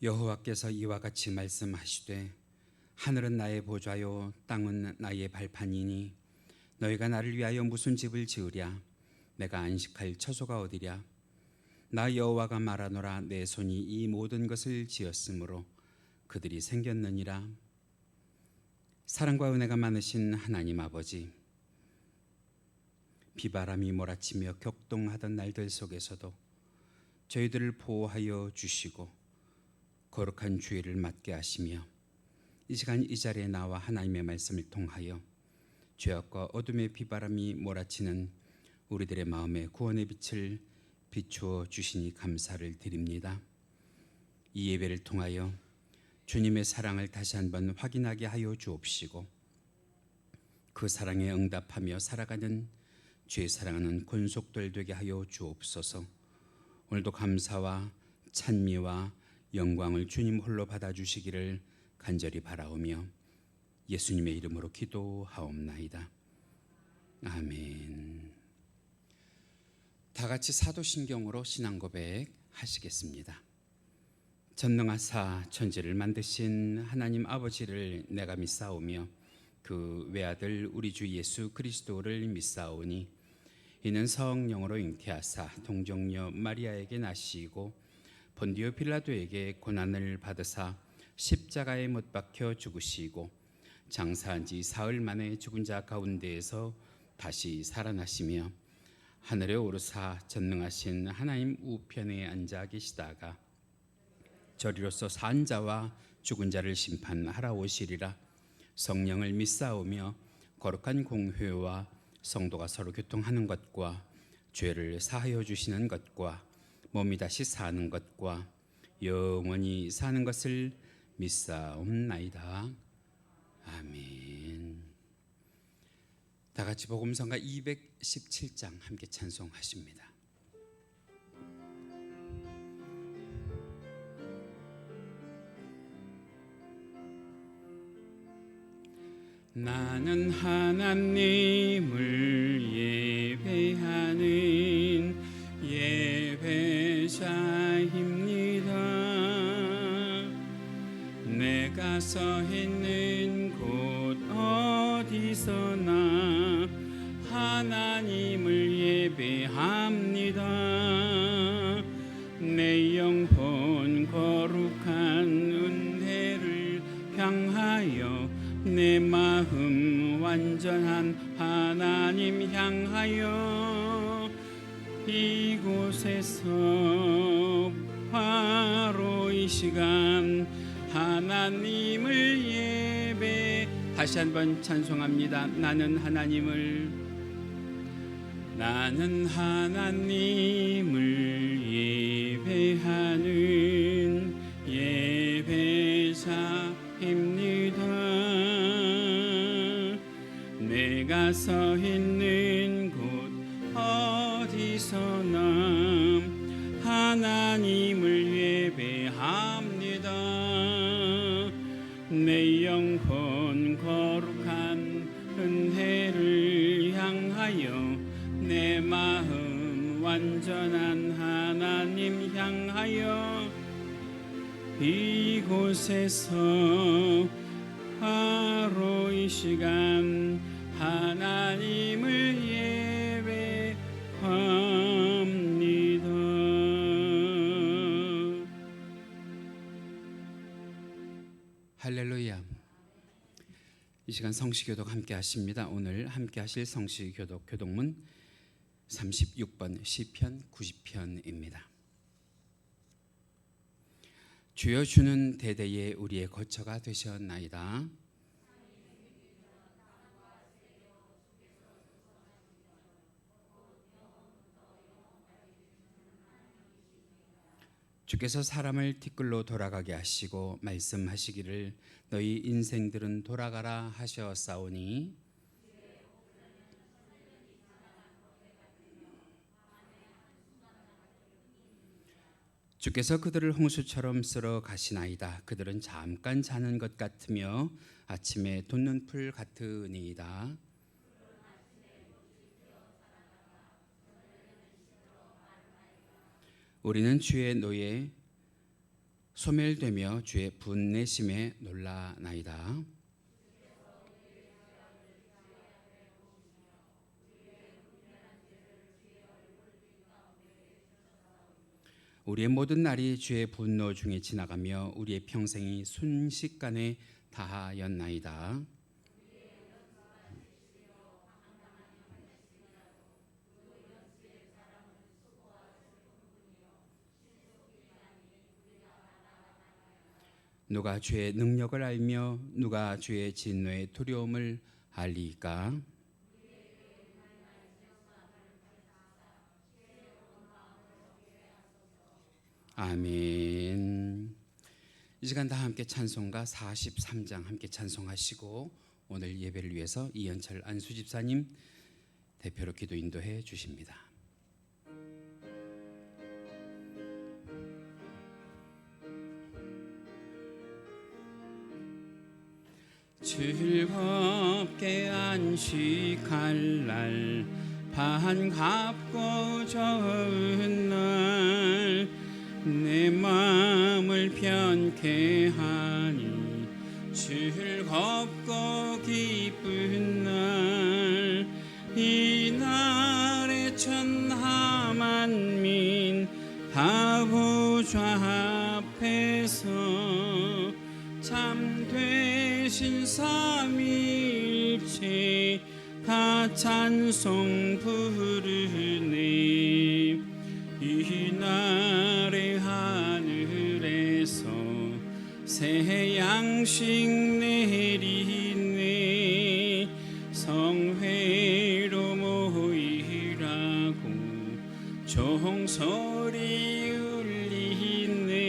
여호와께서 이와 같이 말씀하시되 하늘은 나의 보좌요 땅은 나의 발판이니 너희가 나를 위하여 무슨 집을 지으랴? 내가 안식할 처소가 어디랴? 나 여호와가 말하노라. 내 손이 이 모든 것을 지었으므로 그들이 생겼느니라. 사랑과 은혜가 많으신 하나님 아버지, 비바람이 몰아치며 격동하던 날들 속에서도 저희들을 보호하여 주시고 거룩한 주일을 맞게 하시며 이 시간 이 자리에 나와 하나님의 말씀을 통하여 죄악과 어둠의 비바람이 몰아치는 우리들의 마음에 구원의 빛을 비추어 주시니 감사를 드립니다. 이 예배를 통하여 주님의 사랑을 다시 한번 확인하게 하여 주옵시고 그 사랑에 응답하며 살아가는 주의 사랑하는 권속들 되게 하여 주옵소서. 오늘도 감사와 찬미와 영광을 주님 홀로 받아주시기를 간절히 바라오며 예수님의 이름으로 기도하옵나이다. 아멘. 다 같이 사도신경으로 신앙 고백 하시겠습니다. 전능하사 천지를 만드신 하나님 아버지를 내가 믿사오며 그 외아들 우리 주 예수 그리스도를 믿사오니 이는 성령으로 잉태하사 동정녀 마리아에게 나시고 본디오 빌라도에게 고난을 받으사 십자가에 못 박혀 죽으시고 장사한 지 사흘 만에 죽은 자 가운데에서 다시 살아나시며 하늘에 오르사 전능하신 하나님 우편에 앉아 계시다가 저리로서 산 자와 죽은 자를 심판하러 오시리라. 성령을 믿사오며 거룩한 공회와 성도가 서로 교통하는 것과 죄를 사하여 주시는 것과 몸이 다시 사는 것과 영원히 사는 것을 믿사옵나이다. 아멘. 다 같이 복음성가 217장 함께 찬송하십니다. 나는 하나님을 예배하는 예배자입니다. 내가 서 있는 곳 어디서나 하나님을 예배합니다. 내 영혼 거룩한 은혜를 향하여 내 마음 완전한 하나님 향하여 이곳에서 바로 이 시간 하나님을 예배 다시 한번 찬송합니다. 나는 하나님을 예배하는 예배자입니다. 내가 서 있는 곳 어디서나 하나님을 예배합니다. 내 영혼 거룩한 은혜를 향하여 내 마음 완전한 하나님 향하여 이곳에서 바로 이 시간 하나님을 예배합니다. 할렐루야. 이 시간 성시교독 함께 하십니다. 오늘 함께 하실 성시교독 교독문 36번 시편 90편입니다. 주여 주는 대대에 우리의 거처가 되셨나이다. 주께서 사람을 티끌로 돌아가게 하시고 말씀하시기를 너희 인생들은 돌아가라 하셨사오니 주께서 그들을 홍수처럼 쓸어 가시나이다. 그들은 잠깐 자는 것 같으며 아침에 돋는 풀 같으니이다. 우리는 주의 노에 소멸되며 주의 분내심에 놀라나이다. 우리의 모든 날이 주의 분노 중에 지나가며 우리의 평생이 순식간에 다하였나이다. 누가 주의 능력을 알며 누가 주의 진노의 두려움을 알리까? 아멘. 이 시간 다 함께 찬송가 43장 함께 찬송하시고 오늘 예배를 위해서 이현철 안수집사님 대표로 기도 인도해 주십니다. 즐겁게 안식할 날 반갑고 좋은 날 내 마음을 편케 하니 즐겁고 기쁜 날 이 날에 천하 만민 다 보좌 앞에서 참 되신 삼위일체 다 찬송 부르네. 이 날에 하늘에서 새 양식 내리네. 성회로 모이라고 종소리 울리네.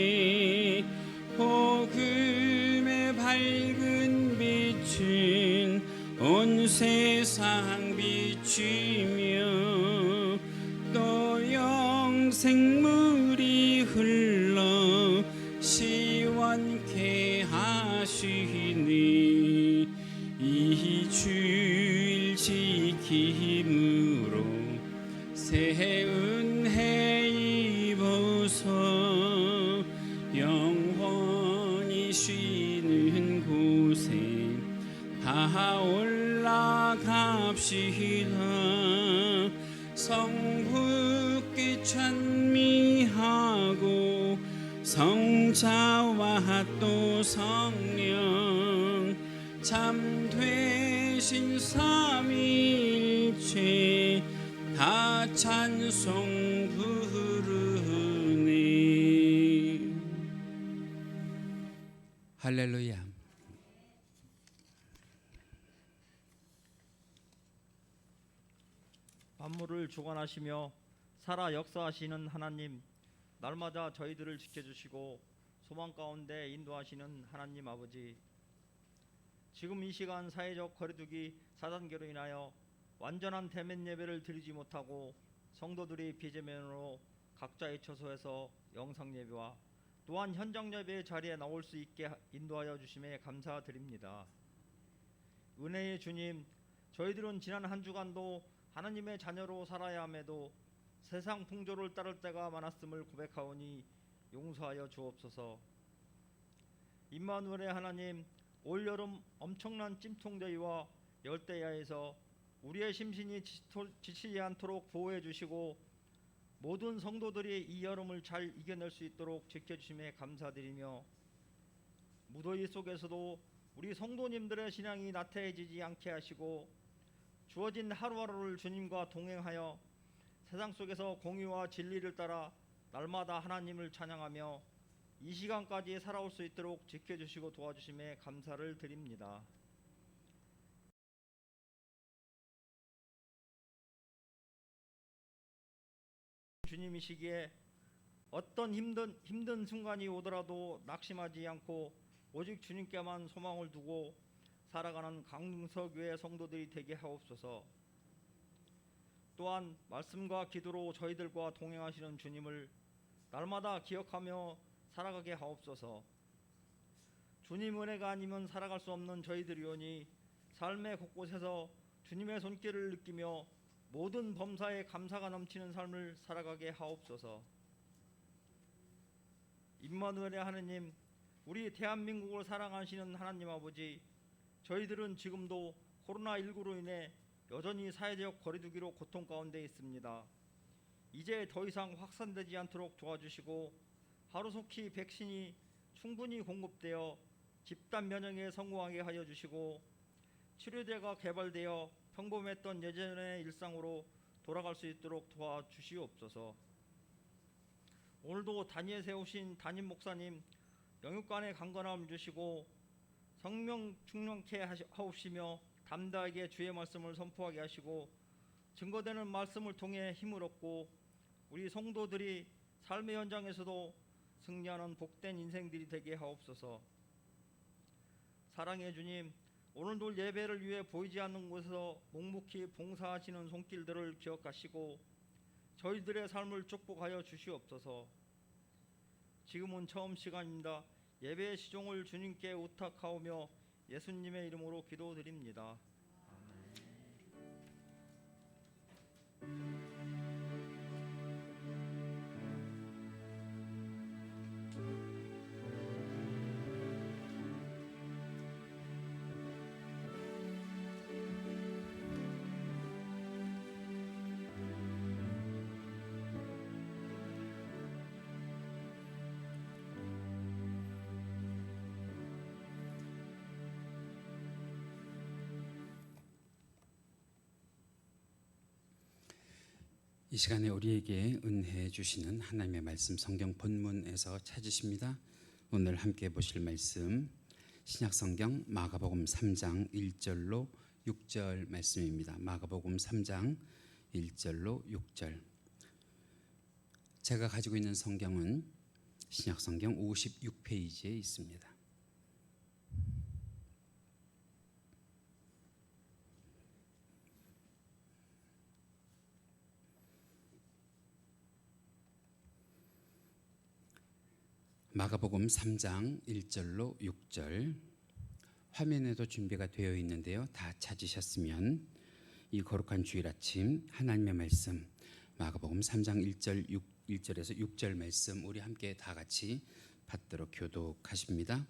복음의 밝은 빛은 온 세상 비추며 또 영생물이 흘러 시원케 하시니 이 주일 지킴으로 새 은혜 입어서 영원히 쉬는 곳에 다 올라갑시다. 성부께 찬미하고 성자와 또 성령 참 되신 삼위일체 다 찬송 부르네. 할렐루야. 만물을 주관하시며 살아 역사하시는 하나님, 날마다 저희들을 지켜주시고 소망 가운데 인도하시는 하나님 아버지, 지금 이 시간 사회적 거리두기 4단계로 인하여 완전한 대면 예배를 드리지 못하고 성도들이 비대면으로 각자의 처소에서 영상 예배와 또한 현장 예배의 자리에 나올 수 있게 인도하여 주심에 감사드립니다. 은혜의 주님, 저희들은 지난 한 주간도 하나님의 자녀로 살아야 함에도 세상 풍조를 따를 때가 많았음을 고백하오니 용서하여 주옵소서. 임마누엘의 하나님, 올여름 엄청난 찜통더위와 열대야에서 우리의 심신이 지치지 않도록 보호해 주시고 모든 성도들이 이 여름을 잘 이겨낼 수 있도록 지켜주심에 감사드리며 무더위 속에서도 우리 성도님들의 신앙이 나태해지지 않게 하시고 주어진 하루하루를 주님과 동행하여 세상 속에서 공의와 진리를 따라 날마다 하나님을 찬양하며 이 시간까지 살아올 수 있도록 지켜주시고 도와주심에 감사를 드립니다. 주님이시기에 어떤 힘든 순간이 오더라도 낙심하지 않고 오직 주님께만 소망을 두고 살아가는 강릉서교회 성도들이 되게 하옵소서. 또한 말씀과 기도로 저희들과 동행하시는 주님을 날마다 기억하며 살아가게 하옵소서. 주님 은혜가 아니면 살아갈 수 없는 저희들이오니 삶의 곳곳에서 주님의 손길을 느끼며 모든 범사에 감사가 넘치는 삶을 살아가게 하옵소서. 임마누엘의 하느님, 우리 대한민국을 사랑하시는 하나님 아버지, 저희들은 지금도 코로나19로 인해 여전히 사회적 거리두기로 고통 가운데 있습니다. 이제 더 이상 확산되지 않도록 도와주시고 하루속히 백신이 충분히 공급되어 집단 면역에 성공하게 하여 주시고 치료제가 개발되어 평범했던 예전의 일상으로 돌아갈 수 있도록 도와주시옵소서. 오늘도 단위에 세우신 담임 목사님 영육간의 강건함을 주시고 성령 충만케 하옵시며 담대하게 주의 말씀을 선포하게 하시고 증거되는 말씀을 통해 힘을 얻고 우리 성도들이 삶의 현장에서도 승리하는 복된 인생들이 되게 하옵소서. 사랑의 주님, 오늘도 예배를 위해 보이지 않는 곳에서 묵묵히 봉사하시는 손길들을 기억하시고 저희들의 삶을 축복하여 주시옵소서. 지금은 처음 시간입니다. 예배의 시종을 주님께 의탁하오며 예수님의 이름으로 기도드립니다. 이 시간에 우리에게 은혜 주시는 하나님의 말씀 성경 본문에서 찾으십니다. 오늘 함께 보실 말씀 신약 성경 마가복음 3장 1절로 6절 말씀입니다. 마가복음 3장 1절로 6절. 제가 가지고 있는 성경은 신약 성경 56페이지에 있습니다. 마가복음 3장 1절로 6절 화면에도 준비가 되어 있는데요. 다 찾으셨으면 이 거룩한 주일 아침 하나님의 말씀 마가복음 3장 1절에서 6절 말씀 우리 함께 다 같이 받도록 교독하십니다.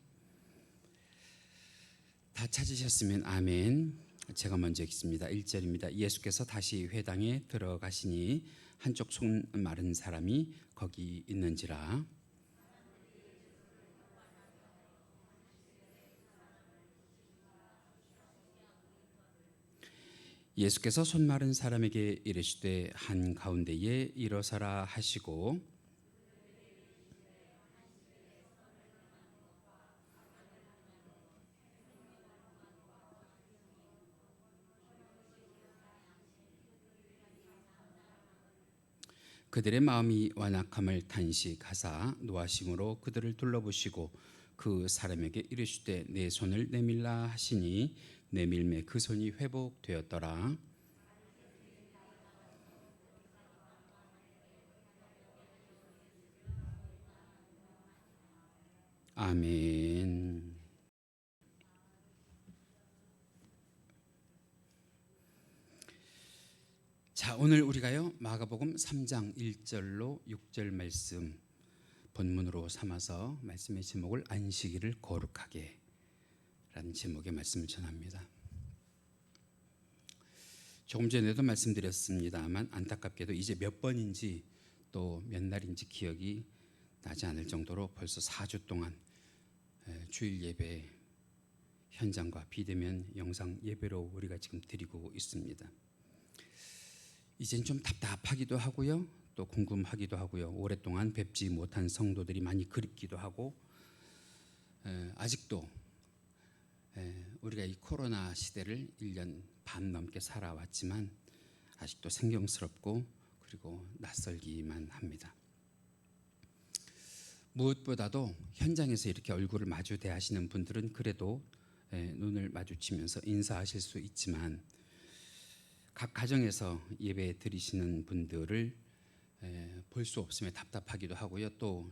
다 찾으셨으면 아멘. 제가 먼저 읽습니다. 1절입니다. 예수께서 다시 회당에 들어가시니 한쪽 손 마른 사람이 거기 있는지라. 예수께서 손 마른 사람에게 이르시되 한 가운데에 일어서라 하시고 그들의 마음이 완악함을 탄식하사 노하심으로 그들을 둘러보시고 그 사람에게 이르시되 내 손을 내밀라 하시니 내밀매 그 손이 회복되었더라. 아멘. 자, 오늘 우리가요 마가복음 3장 1절로 6절 말씀 본문으로 삼아서 말씀의 제목을 안식일을 거룩하게 라는 제목의 말씀을 전합니다. 조금 전에도 말씀드렸습니다만 안타깝게도 이제 몇 번인지 또 몇 날인지 기억이 나지 않을 정도로 벌써 4주 동안 주일 예배 현장과 비대면 영상 예배로 우리가 지금 드리고 있습니다. 이젠 좀 답답하기도 하고요. 또 궁금하기도 하고요. 오랫동안 뵙지 못한 성도들이 많이 그립기도 하고 아직도 우리가 이 코로나 시대를 1년 반 넘게 살아왔지만 아직도 생경스럽고 그리고 낯설기만 합니다. 무엇보다도 현장에서 이렇게 얼굴을 마주 대하시는 분들은 그래도 눈을 마주치면서 인사하실 수 있지만 각 가정에서 예배 드리시는 분들을 볼 수 없음에 답답하기도 하고요. 또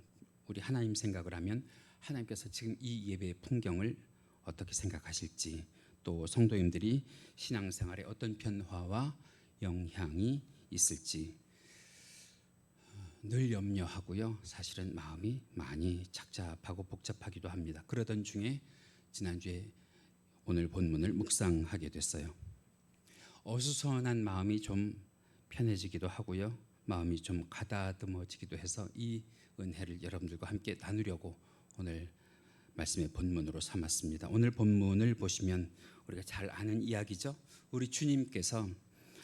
우리 하나님 생각을 하면 하나님께서 지금 이 예배의 풍경을 어떻게 생각하실지 또 성도님들이 신앙생활에 어떤 변화와 영향이 있을지 늘 염려하고요. 사실은 마음이 많이 착잡하고 복잡하기도 합니다. 그러던 중에 지난주에 오늘 본문을 묵상하게 됐어요. 어수선한 마음이 좀 편해지기도 하고요. 마음이 좀 가다듬어지기도 해서 이 은혜를 여러분들과 함께 나누려고 오늘 말씀의 본문으로 삼았습니다. 오늘 본문을 보시면 우리가 잘 아는 이야기죠. 우리 주님께서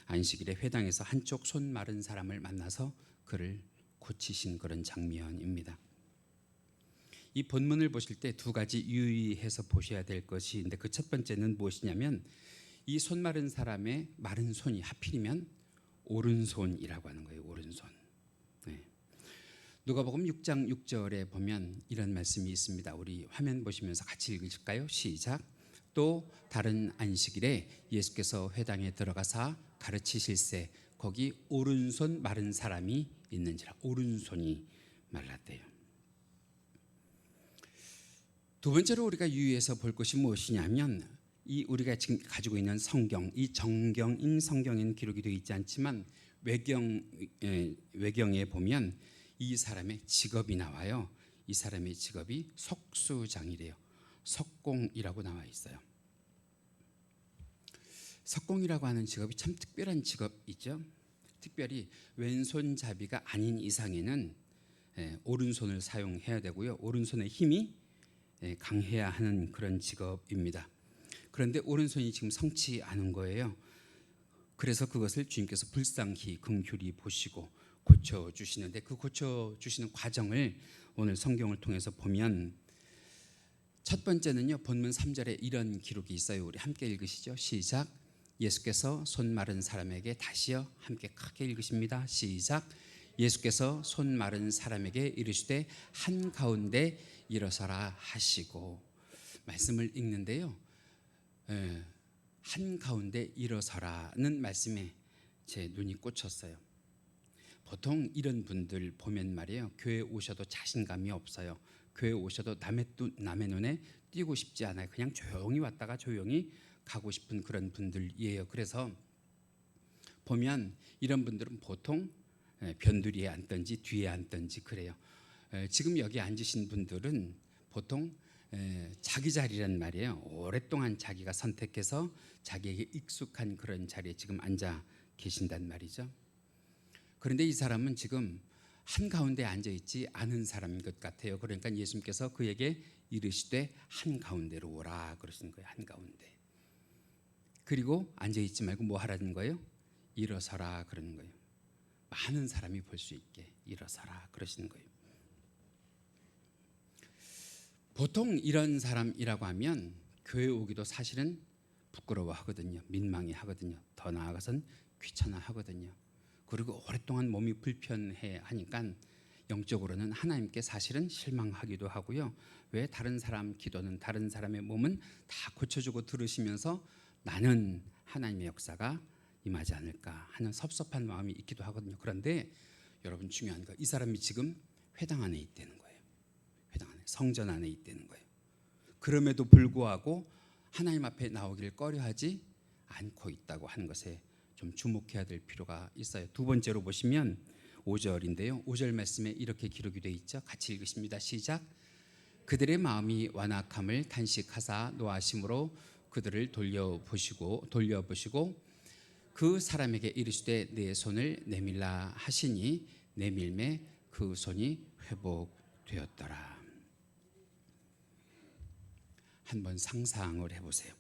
안식일에 회당에서 한쪽 손 마른 사람을 만나서 그를 고치신 그런 장면입니다. 이 본문을 보실 때 두 가지 유의해서 보셔야 될 것이 있는데 그 첫 번째는 무엇이냐면 이 손 마른 사람의 마른 손이 하필이면 오른손이라고 하는 거예요. 오른손. 네. 누가복음 6장 6절에 보면 이런 말씀이 있습니다. 우리 화면 보시면서 같이 읽으실까요? 시작. 또 다른 안식일에 예수께서 회당에 들어가사 가르치실새 거기 오른손 마른 사람이 있는지라. 오른손이 말랐대요. 두 번째로 우리가 유의해서 볼 것이 무엇이냐면 이 우리가 지금 가지고 있는 성경, 이 정경인 성경에는 기록이 되어 있지 않지만 외경에 보면 이 사람의 직업이 나와요. 이 사람의 직업이 석수장이래요. 석공이라고 나와 있어요. 석공이라고 하는 직업이 참 특별한 직업이죠. 특별히 왼손잡이가 아닌 이상에는 오른손을 사용해야 되고요. 오른손의 힘이 강해야 하는 그런 직업입니다. 그런데 오른손이 지금 성치 않은 거예요. 그래서 그것을 주님께서 불쌍히 긍휼히 보시고 고쳐주시는데 그 고쳐주시는 과정을 오늘 성경을 통해서 보면 첫 번째는요. 본문 3절에 이런 기록이 있어요. 우리 함께 읽으시죠. 시작. 예수께서 손 마른 사람에게 다시요. 함께 크게 읽으십니다. 시작. 예수께서 손 마른 사람에게 이르시되 한가운데 일어서라 하시고 말씀을 읽는데요. 한가운데 일어서라는 말씀에 제 눈이 꽂혔어요. 보통 이런 분들 보면 말이에요. 교회 오셔도 자신감이 없어요. 교회 오셔도 남의 눈에 띄고 싶지 않아요. 그냥 조용히 왔다가 조용히 가고 싶은 그런 분들이에요. 그래서 보면 이런 분들은 보통 변두리에 앉든지 뒤에 앉든지 그래요. 지금 여기 앉으신 분들은 보통 자기 자리란 말이에요. 오랫동안 자기가 선택해서 자기에게 익숙한 그런 자리에 지금 앉아 계신단 말이죠. 그런데 이 사람은 지금 한가운데 앉아있지 않은 사람인 것 같아요. 그러니까 예수님께서 그에게 이르시되 한가운데로 오라 그러신 거예요. 한가운데. 그리고 앉아있지 말고 뭐 하라는 거예요? 일어서라 그러는 거예요. 많은 사람이 볼 수 있게 일어서라 그러시는 거예요. 보통 이런 사람이라고 하면 교회 오기도 사실은 부끄러워하거든요. 민망해하거든요. 더 나아가선 귀찮아하거든요. 그리고 오랫동안 몸이 불편해 하니까 영적으로는 하나님께 사실은 실망하기도 하고요. 왜 다른 사람 기도는 다른 사람의 몸은 다 고쳐주고 들으시면서 나는 하나님의 역사가 임하지 않을까 하는 섭섭한 마음이 있기도 하거든요. 그런데 여러분 중요한 거 이 사람이 지금 회당 안에 있다는 거예요. 회당 안에 성전 안에 있다는 거예요. 그럼에도 불구하고 하나님 앞에 나오길 꺼려하지 않고 있다고 하는 것에 좀 주목해야 될 필요가 있어요. 두 번째로 보시면 5절인데요. 5절 말씀에 이렇게 기록이 되어 있죠. 같이 읽으십니다. 시작. 그들의 마음이 완악함을 탄식하사 노하심으로 그들을 돌려보시고 그 사람에게 이르시되 내 손을 내밀라 하시니 내밀매 그 손이 회복되었더라. 한번 상상을 해보세요.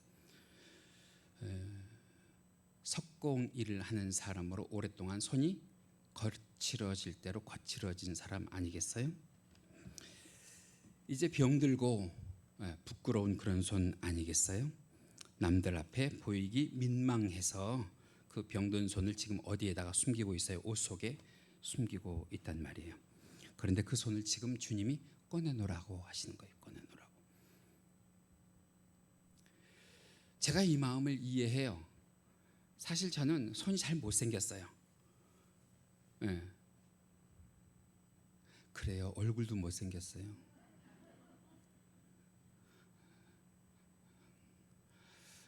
석공 일을 하는 사람으로 오랫동안 손이 거칠어질 대로 거칠어진 사람 아니겠어요? 이제 병들고 부끄러운 그런 손 아니겠어요? 남들 앞에 보이기 민망해서 그 병든 손을 지금 어디에다가 숨기고 있어요? 옷 속에 숨기고 있단 말이에요. 그런데 그 손을 지금 주님이 꺼내놓으라고 하시는 거예요. 꺼내놓으라고. 제가 이 마음을 이해해요. 사실 저는 손이 잘 못생겼어요. 그래요. 얼굴도 못생겼어요.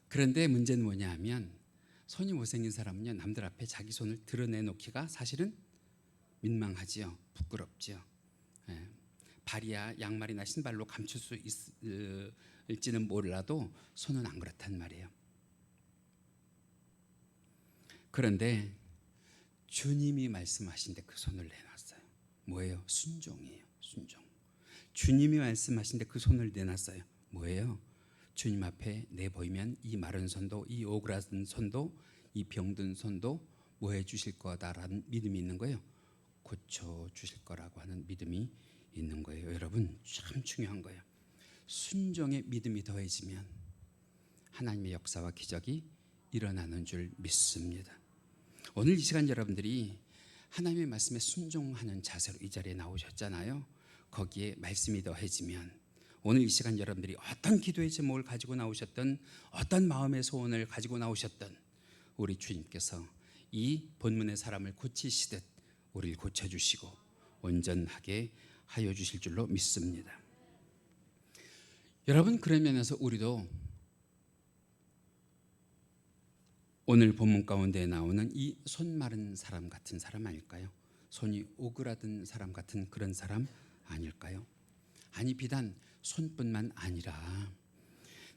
그런데 문제는 뭐냐 하면 손이 못생긴 사람은요 남들 앞에 자기 손을 드러내놓기가 사실은 민망하지요. 부끄럽지요. 예. 발이야 양말이나 신발로 감출 수 있을지는 몰라도 손은 안 그렇단 말이에요. 그런데 주님이 말씀하신데 그 손을 내놨어요. 뭐예요? 순종이에요. 순종. 주님이 말씀하신데 그 손을 내놨어요. 뭐예요? 주님 앞에 내보이면 이 마른 손도, 이 오그라든 손도, 이 병든 손도 뭐 해주실 거다라는 믿음이 있는 거예요. 고쳐주실 거라고 하는 믿음이 있는 거예요. 여러분, 참 중요한 거예요. 순종의 믿음이 더해지면 하나님의 역사와 기적이 일어나는 줄 믿습니다. 오늘 이 시간 여러분들이 하나님의 말씀에 순종하는 자세로 이 자리에 나오셨잖아요. 거기에 말씀이 더해지면 오늘 이 시간 여러분들이 어떤 기도의 제목을 가지고 나오셨던, 어떤 마음의 소원을 가지고 나오셨던 우리 주님께서 이 본문의 사람을 고치시듯 우리를 고쳐주시고 온전하게 하여 주실 줄로 믿습니다. 여러분, 그런 면에서 우리도 오늘 본문 가운데 나오는 이 손 마른 사람 같은 사람 아닐까요? 손이 오그라든 사람 같은 그런 사람 아닐까요? 아니, 비단 손뿐만 아니라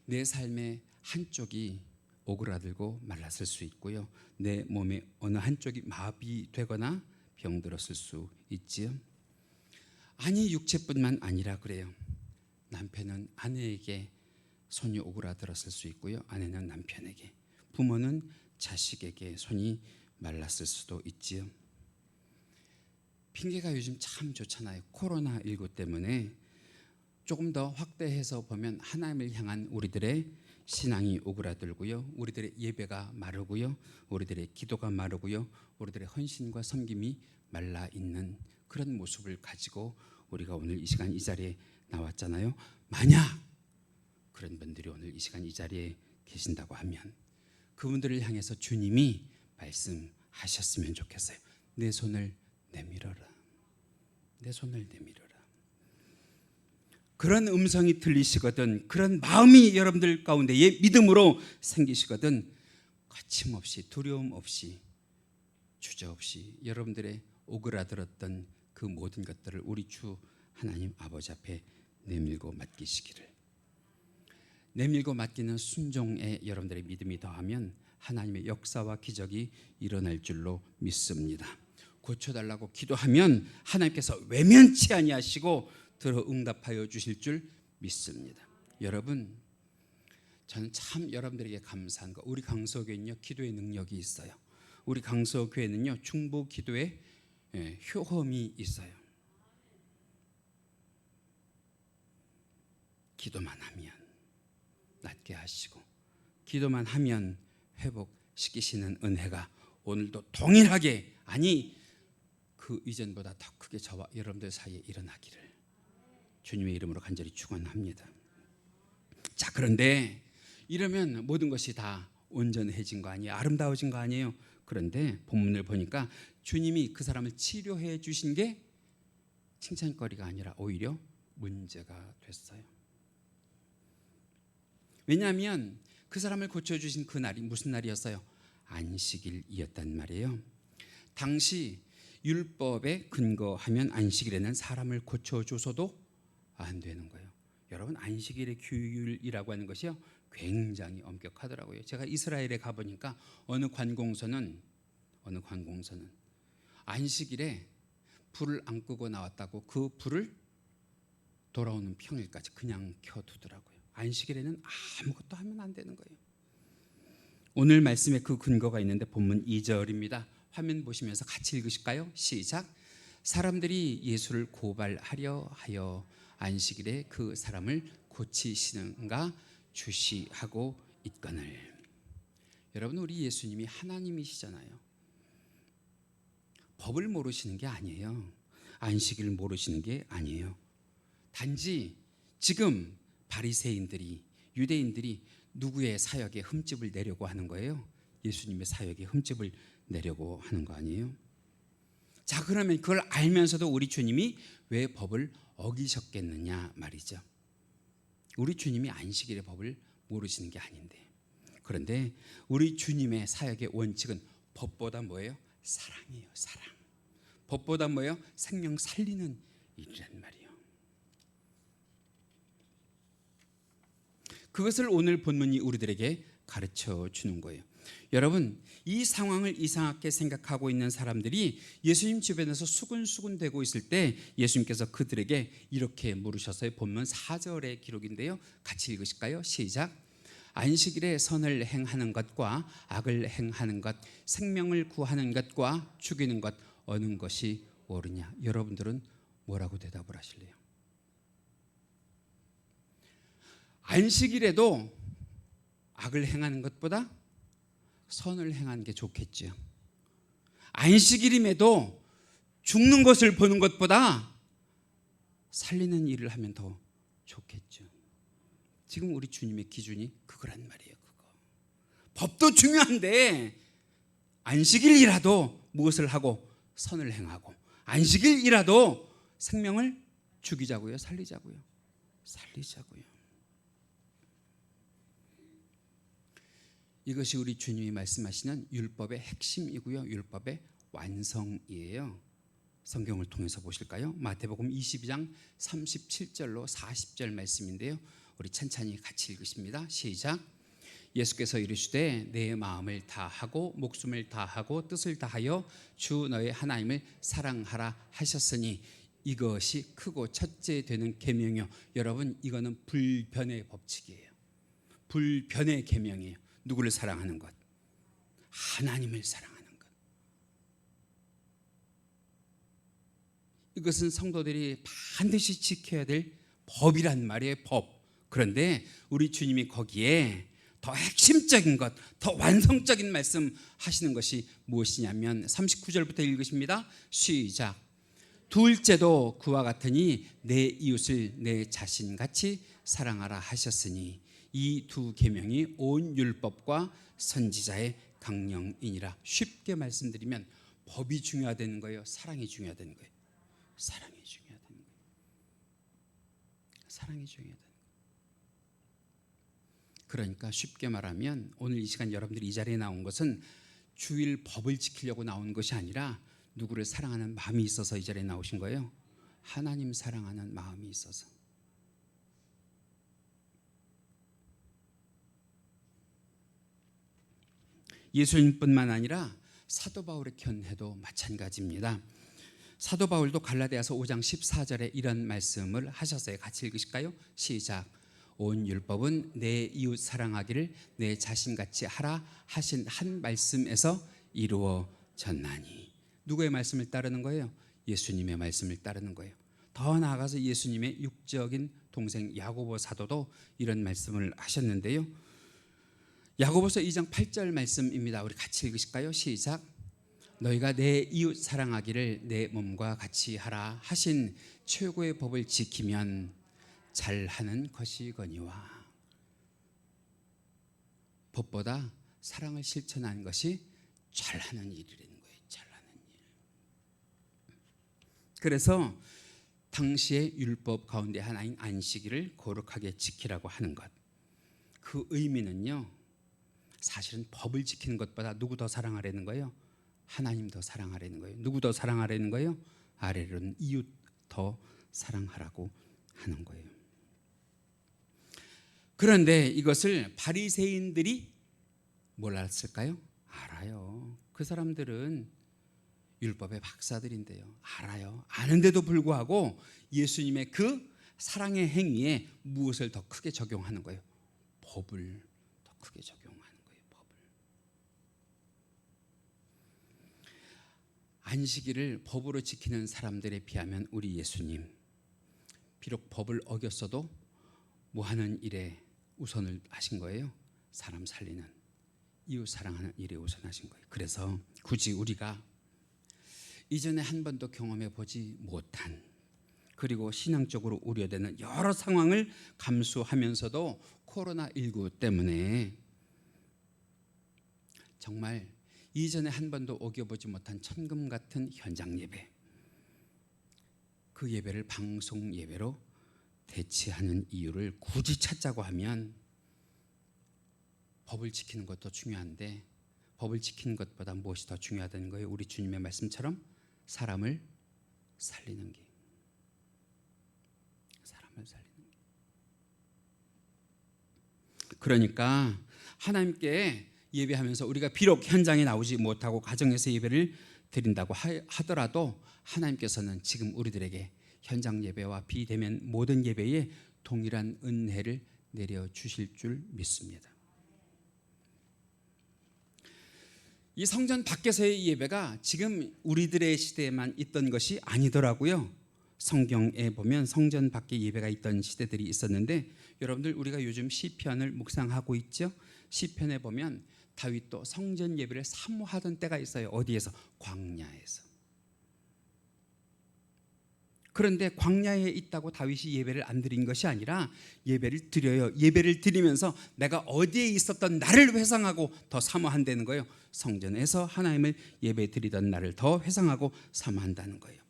내 삶의 한쪽이 오그라들고 말랐을 수 있고요. 내 몸의 어느 한쪽이 마비되거나 병들었을 수 있지요. 아니, 육체뿐만 아니라 그래요. 남편은 아내에게 손이 오그라들었을 수 있고요. 아내는 남편에게, 부모는 자식에게 손이 말랐을 수도 있지요. 핑계가 요즘 참 좋잖아요. 코로나19 때문에 조금 더 확대해서 보면 하나님을 향한 우리들의 신앙이 오그라들고요. 우리들의 예배가 마르고요. 우리들의 기도가 마르고요. 우리들의 헌신과 섬김이 말라 있는 그런 모습을 가지고 우리가 오늘 이 시간 이 자리에 나왔잖아요. 만약 그런 분들이 오늘 이 시간 이 자리에 계신다고 하면 그분들을 향해서 주님이 말씀하셨으면 좋겠어요. 내 손을 내밀어라. 내 손을 내밀어라. 그런 음성이 들리시거든, 그런 마음이 여러분들 가운데에 믿음으로 생기시거든, 거침없이, 두려움 없이, 주저없이 여러분들의 오그라들었던 그 모든 것들을 우리 주 하나님 아버지 앞에 내밀고 맡기시기를. 내밀고 맡기는 순종에 여러분들의 믿음이 더하면 하나님의 역사와 기적이 일어날 줄로 믿습니다. 고쳐달라고 기도하면 하나님께서 외면치 아니하시고 들어 응답하여 주실 줄 믿습니다. 여러분, 저는 참 여러분들에게 감사한 거, 우리 강서교회는요 기도의 능력이 있어요. 우리 강서교회는요 중보 기도의 효험이 있어요. 기도만 하면 낫게 하시고, 기도만 하면 회복시키시는 은혜가 오늘도 동일하게, 아니 그 이전보다 더 크게 저와 여러분들 사이에 일어나기를 주님의 이름으로 간절히 축원합니다. 자, 그런데 이러면 모든 것이 다 온전해진 거 아니에요? 아름다워진 거 아니에요? 그런데 본문을 보니까 주님이 그 사람을 치료해 주신 게 칭찬거리가 아니라 오히려 문제가 됐어요. 왜냐하면 그 사람을 고쳐주신 그 날이 무슨 날이었어요? 안식일이었단 말이에요. 당시 율법에 근거하면 안식일에는 사람을 고쳐줘서도 안 되는 거예요. 여러분, 안식일의 규율이라고 하는 것이요 굉장히 엄격하더라고요. 제가 이스라엘에 가보니까 어느 관공서는 안식일에 불을 안 끄고 나왔다고 그 불을 돌아오는 평일까지 그냥 켜두더라고요. 안식일에는 아무것도 하면 안 되는 거예요. 오늘 말씀에 그 근거가 있는데 본문 2절입니다. 화면 보시면서 같이 읽으실까요? 시작. 사람들이 예수를 고발하려 하여 안식일에 그 사람을 고치시는가 주시하고 있거늘. 여러분, 우리 예수님이 하나님이시잖아요. 법을 모르시는 게 아니에요. 안식일을 모르시는 게 아니에요. 단지 지금 바리새인들이, 유대인들이 누구의 사역에 흠집을 내려고 하는 거예요? 예수님의 사역에 흠집을 내려고 하는 거 아니에요? 자, 그러면 그걸 알면서도 우리 주님이 왜 법을 어기셨겠느냐 말이죠. 우리 주님이 안식일의 법을 모르시는 게 아닌데, 그런데 우리 주님의 사역의 원칙은 법보다 뭐예요? 사랑이에요. 사랑. 법보다 뭐예요? 생명 살리는 일이란 말이에요. 그것을 오늘 본문이 우리들에게 가르쳐 주는 거예요. 여러분, 이 상황을 이상하게 생각하고 있는 사람들이 예수님 주변에서 수군수군대고 있을 때 예수님께서 그들에게 이렇게 물으셨어요. 본문 4절의 기록인데요. 같이 읽으실까요? 시작. 안식일에 선을 행하는 것과 악을 행하는 것, 생명을 구하는 것과 죽이는 것 어느 것이 옳으냐? 여러분들은 뭐라고 대답을 하실래요? 안식일에도 악을 행하는 것보다 선을 행하는 게 좋겠죠. 안식일임에도 죽는 것을 보는 것보다 살리는 일을 하면 더 좋겠죠. 지금 우리 주님의 기준이 그거란 말이에요. 그거. 법도 중요한데 안식일이라도 무엇을 하고 선을 행하고, 안식일이라도 생명을 죽이자고요, 살리자고요. 이것이 우리 주님이 말씀하시는 율법의 핵심이고요, 율법의 완성이에요. 성경을 통해서 보실까요? 마태복음 22장 37절로 40절 말씀인데요, 우리 천천히 같이 읽으십니다. 시작. 예수께서 이르시되 내 마음을 다하고 목숨을 다하고 뜻을 다하여 주 너의 하나님을 사랑하라 하셨으니 이것이 크고 첫째 되는 계명이요. 여러분, 이거는 불변의 법칙이에요. 불변의 계명이에요. 누구를 사랑하는 것? 하나님을 사랑하는 것. 이것은 성도들이 반드시 지켜야 될 법이란 말이에요. 법. 그런데 우리 주님이 거기에 더 핵심적인 것, 더 완성적인 말씀 하시는 것이 무엇이냐면 39절부터 읽으십니다. 시작. 둘째도 그와 같으니 내 이웃을 내 자신같이 사랑하라 하셨으니 이 두 계명이 온 율법과 선지자의 강령이니라. 쉽게 말씀드리면 법이 중요하다는 거예요, 사랑이 중요하다는 거예요. 사랑이 중요하다는 거예요. 사랑이 중요하다는 거예요. 그러니까 쉽게 말하면 오늘 이 시간 여러분들이 이 자리에 나온 것은 주일 법을 지키려고 나온 것이 아니라 누구를 사랑하는 마음이 있어서 이 자리에 나오신 거예요. 하나님 사랑하는 마음이 있어서. 예수님뿐만 아니라 사도 바울의 견해도 마찬가지입니다. 사도 바울도 갈라디아서 5장 14절에 이런 말씀을 하셨어요. 같이 읽으실까요? 시작. 온 율법은 내 이웃 사랑하기를 내 자신같이 하라 하신 한 말씀에서 이루어졌나니. 누구의 말씀을 따르는 거예요? 예수님의 말씀을 따르는 거예요. 더 나아가서 예수님의 육적인 동생 야고보 사도도 이런 말씀을 하셨는데요, 야고보서 2장 8절 말씀입니다. 우리 같이 읽으실까요? 시작. 너희가 내 이웃 사랑하기를 내 몸과 같이 하라 하신 최고의 법을 지키면 잘하는 것이거니와. 법보다 사랑을 실천하는 것이 잘하는 일이라는 거예요. 잘하는 일. 그래서 당시의 율법 가운데 하나인 안식일을 거룩하게 지키라고 하는 것, 그 의미는요, 사실은 법을 지키는 것보다 누구 더 사랑하라는 거예요? 하나님 더 사랑하라는 거예요. 누구 더 사랑하라는 거예요? 아래로는 이웃 더 사랑하라고 하는 거예요. 그런데 이것을 바리새인들이 몰랐을까요? 알아요. 그 사람들은 율법의 박사들인데요, 알아요. 아는데도 불구하고 예수님의 그 사랑의 행위에 무엇을 더 크게 적용하는 거예요? 법을 더 크게 적용하는 거예요. 법을. 안식일을 법으로 지키는 사람들에 비하면 우리 예수님, 비록 법을 어겼어도 뭐 하는 일에 우선을 하신 거예요? 사람 살리는, 이웃 사랑하는 일에 우선하신 거예요. 그래서 굳이 우리가 이전에 한 번도 경험해 보지 못한, 그리고 신앙적으로 우려되는 여러 상황을 감수하면서도 코로나19 때문에 정말 이전에 한 번도 어겨보지 못한 천금 같은 현장 예배, 그 예배를 방송 예배로 대체하는 이유를 굳이 찾자고 하면 법을 지키는 것도 중요한데 법을 지키는 것보다 무엇이 더 중요하다는 거예요? 우리 주님의 말씀처럼 사람을 살리는 게. 사람을 살리는 게. 그러니까 하나님께 예배하면서 우리가 비록 현장에 나오지 못하고 가정에서 예배를 드린다고 하더라도 하나님께서는 지금 우리들에게 현장 예배와 비대면 모든 예배에 동일한 은혜를 내려주실 줄 믿습니다. 이 성전 밖에서의 예배가 지금 우리들의 시대에만 있던 것이 아니더라고요. 성경에 보면 성전 밖에 예배가 있던 시대들이 있었는데, 여러분들 우리가 요즘 시편을 묵상하고 있죠. 시편에 보면 다윗도 성전 예배를 사모하던 때가 있어요. 어디에서? 광야에서. 그런데 광야에 있다고 다윗이 예배를 안 드린 것이 아니라 예배를 드려요. 예배를 드리면서 내가 어디에 있었던 나를 회상하고 더 사모한다는 거예요. 성전에서 하나님을 예배 드리던 나를 더 회상하고 사모한다는 거예요.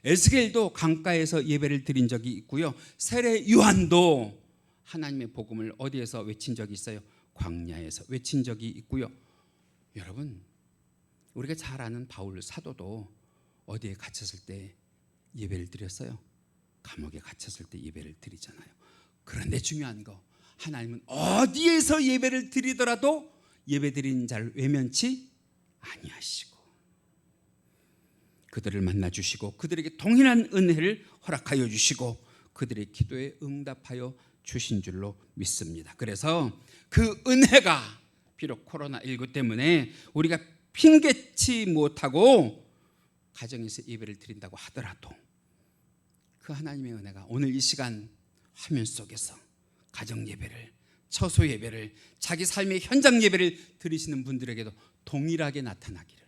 에스겔도 강가에서 예배를 드린 적이 있고요. 세례 요한도 하나님의 복음을 어디에서 외친 적이 있어요? 광야에서 외친 적이 있고요. 여러분, 우리가 잘 아는 바울 사도도 어디에 갇혔을 때 예배를 드렸어요? 감옥에 갇혔을 때 예배를 드리잖아요. 그런데 중요한 거, 하나님은 어디에서 예배를 드리더라도 예배 드리는 자를 외면치 아니하시고 그들을 만나주시고 그들에게 동일한 은혜를 허락하여 주시고 그들의 기도에 응답하여 주신 줄로 믿습니다. 그래서 그 은혜가 비록 코로나19 때문에 우리가 핑계치 못하고 가정에서 예배를 드린다고 하더라도 그 하나님의 은혜가 오늘 이 시간 화면 속에서 가정 예배를, 처소 예배를, 자기 삶의 현장 예배를 드리시는 분들에게도 동일하게 나타나기를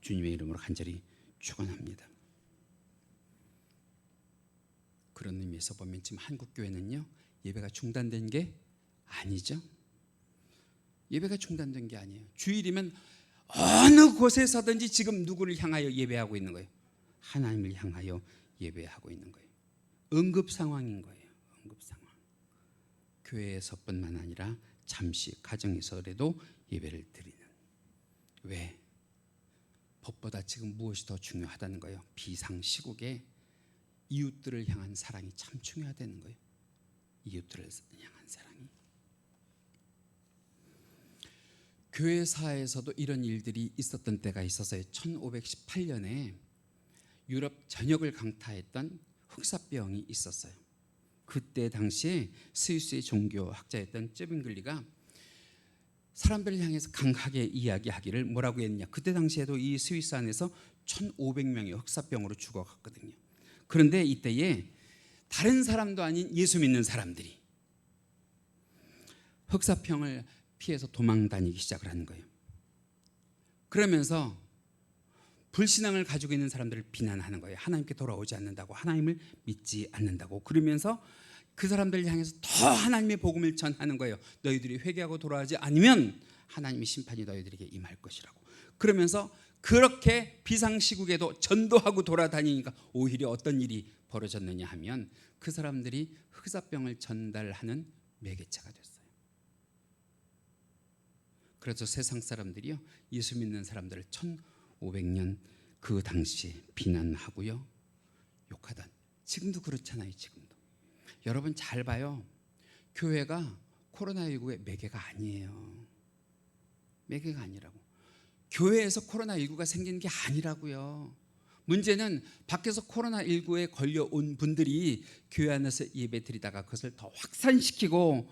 주님의 이름으로 간절히 축원합니다. 그런 의미에서 보면 지금 한국 교회는요, 예배가 중단된 게 아니죠. 예배가 중단된 게 아니에요. 주일이면 어느 곳에서든지 지금 누구를 향하여 예배하고 있는 거예요? 하나님을 향하여 예배하고 있는 거예요. 응급 상황인 거예요. 응급 상황. 교회에서뿐만 아니라 잠시 가정에서라도 예배를 드리는. 왜? 법보다 지금 무엇이 더 중요하다는 거예요? 비상시국에 이웃들을 향한 사랑이 참 중요하다는 거예요. 이웃들을 향한 사랑이. 교회사에서도 이런 일들이 있었던 때가 있었어요. 1518년에 유럽 전역을 강타했던 흑사병이 있었어요. 그때 당시에 스위스의 종교학자였던 쯔빙글리가 사람들을 향해서 강하게 이야기하기를 뭐라고 했느냐. 그때 당시에도 이 스위스 안에서 1500명이 흑사병으로 죽어갔거든요. 그런데 이때에 다른 사람도 아닌 예수 믿는 사람들이 흑사병을 피해서 도망 다니기 시작을 하는 거예요. 그러면서 불신앙을 가지고 있는 사람들을 비난하는 거예요. 하나님께 돌아오지 않는다고, 하나님을 믿지 않는다고. 그러면서 그 사람들을 향해서 더 하나님의 복음을 전하는 거예요. 너희들이 회개하고 돌아오지 않으면 하나님의 심판이 너희들에게 임할 것이라고. 그러면서 그렇게 비상시국에도 전도하고 돌아다니니까 오히려 어떤 일이 벌어졌느냐 하면 그 사람들이 흑사병을 전달하는 매개체가 됐어요. 그래서 세상 사람들이요, 예수 믿는 사람들을 1500년 그 당시에 비난하고요, 욕하던. 지금도 그렇잖아요. 지금도. 여러분 잘 봐요. 교회가 코로나19의 매개가 아니에요. 매개가 아니라고. 교회에서 코로나19가 생긴 게 아니라고요. 문제는 밖에서 코로나19에 걸려온 분들이 교회 안에서 예배 드리다가 그것을 더 확산시키고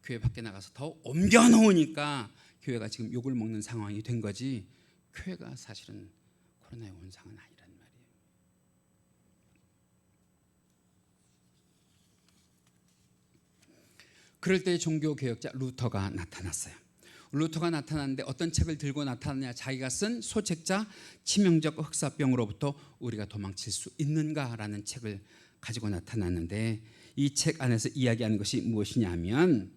교회 밖에 나가서 더 옮겨놓으니까 교회가 지금 욕을 먹는 상황이 된 거지, 교회가 사실은 코로나의 원상은 아니란 말이에요. 그럴 때 종교개혁자 루터가 나타났어요. 루터가 나타났는데 어떤 책을 들고 나타나냐. 자기가 쓴 소책자 치명적 흑사병으로부터 우리가 도망칠 수 있는가라는 책을 가지고 나타났는데, 이 책 안에서 이야기하는 것이 무엇이냐 하면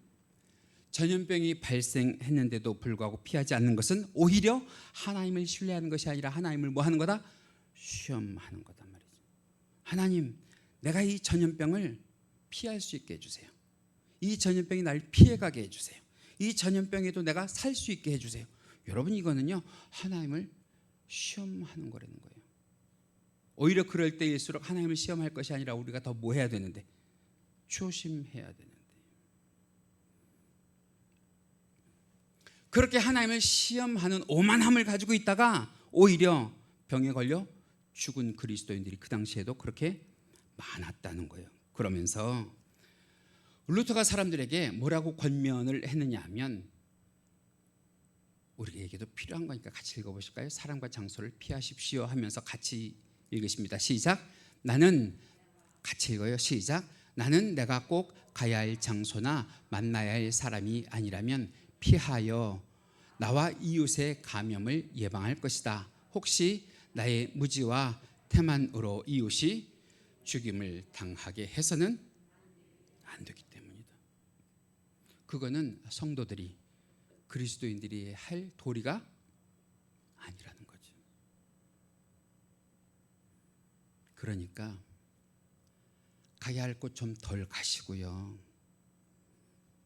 전염병이 발생했는데도 불구하고 피하지 않는 것은 오히려 하나님을 신뢰하는 것이 아니라 하나님을 뭐 하는 거다? 시험하는 거다 말이죠. 하나님, 내가 이 전염병을 피할 수 있게 해주세요. 이 전염병이 날 피해가게 해주세요. 이 전염병에도 내가 살 수 있게 해주세요. 여러분, 이거는요 하나님을 시험하는 거라는 거예요. 오히려 그럴 때일수록 하나님을 시험할 것이 아니라 우리가 더 뭐 해야 되는데? 조심해야 되는데. 그렇게 하나님을 시험하는 오만함을 가지고 있다가 오히려 병에 걸려 죽은 그리스도인들이 그 당시에도 그렇게 많았다는 거예요. 그러면서 루터가 사람들에게 뭐라고 권면을 했느냐 하면, 우리에게도 필요한 거니까 같이 읽어보실까요? 사람과 장소를 피하십시오 하면서 같이 읽으십니다. 시작. 나는, 같이 읽어요. 시작. 나는 내가 꼭 가야 할 장소나 만나야 할 사람이 아니라면 피하여 나와 이웃의 감염을 예방할 것이다. 혹시 나의 무지와 태만으로 이웃이 죽임을 당하게 해서는 안 되기 때문이다. 그거는 성도들이, 그리스도인들이 할 도리가 아니라는 거죠. 그러니까 가야 할 곳 좀 덜 가시고요,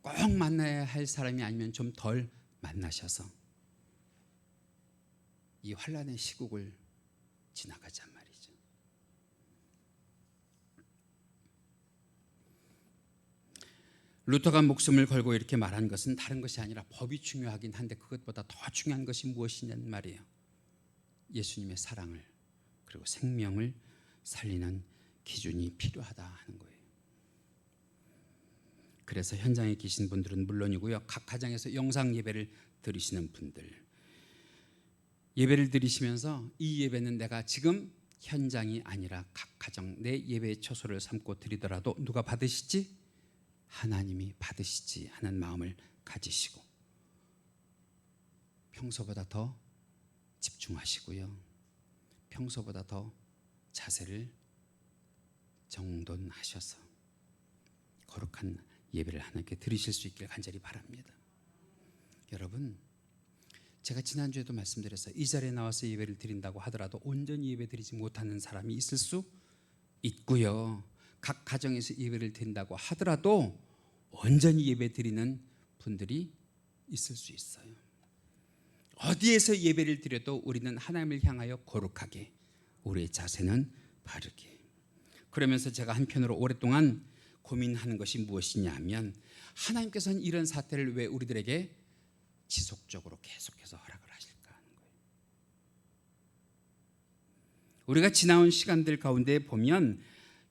꼭 만나야 할 사람이 아니면 좀 덜 만나셔서 이 환난의 시국을 지나가잔 말이죠. 루터가 목숨을 걸고 이렇게 말한 것은 다른 것이 아니라, 법이 중요하긴 한데 그것보다 더 중요한 것이 무엇이냐는 말이에요. 예수님의 사랑을, 그리고 생명을 살리는 기준이 필요하다 하는 거예요. 그래서 현장에 계신 분들은 물론이고요, 각 가정에서 영상 예배를 드리시는 분들, 예배를 드리시면서 이 예배는 내가 지금 현장이 아니라 각 가정 내 예배의 처소를 삼고 드리더라도 누가 받으시지? 하나님이 받으시지 하는 마음을 가지시고 평소보다 더 집중하시고요, 평소보다 더 자세를 정돈하셔서 거룩한 예배를 하나님께 드리실 수 있길 간절히 바랍니다. 여러분, 제가 지난주에도 말씀드렸어요. 이 자리에 나와서 예배를 드린다고 하더라도 온전히 예배 드리지 못하는 사람이 있을 수 있고요, 각 가정에서 예배를 드린다고 하더라도 온전히 예배 드리는 분들이 있을 수 있어요. 어디에서 예배를 드려도 우리는 하나님을 향하여 거룩하게, 우리의 자세는 바르게. 그러면서 제가 한편으로 오랫동안 고민하는 것이 무엇이냐 하면, 하나님께서는 이런 사태를 왜 우리들에게 지속적으로 계속해서 허락을 하실까 하는 거예요. 우리가 지나온 시간들 가운데 보면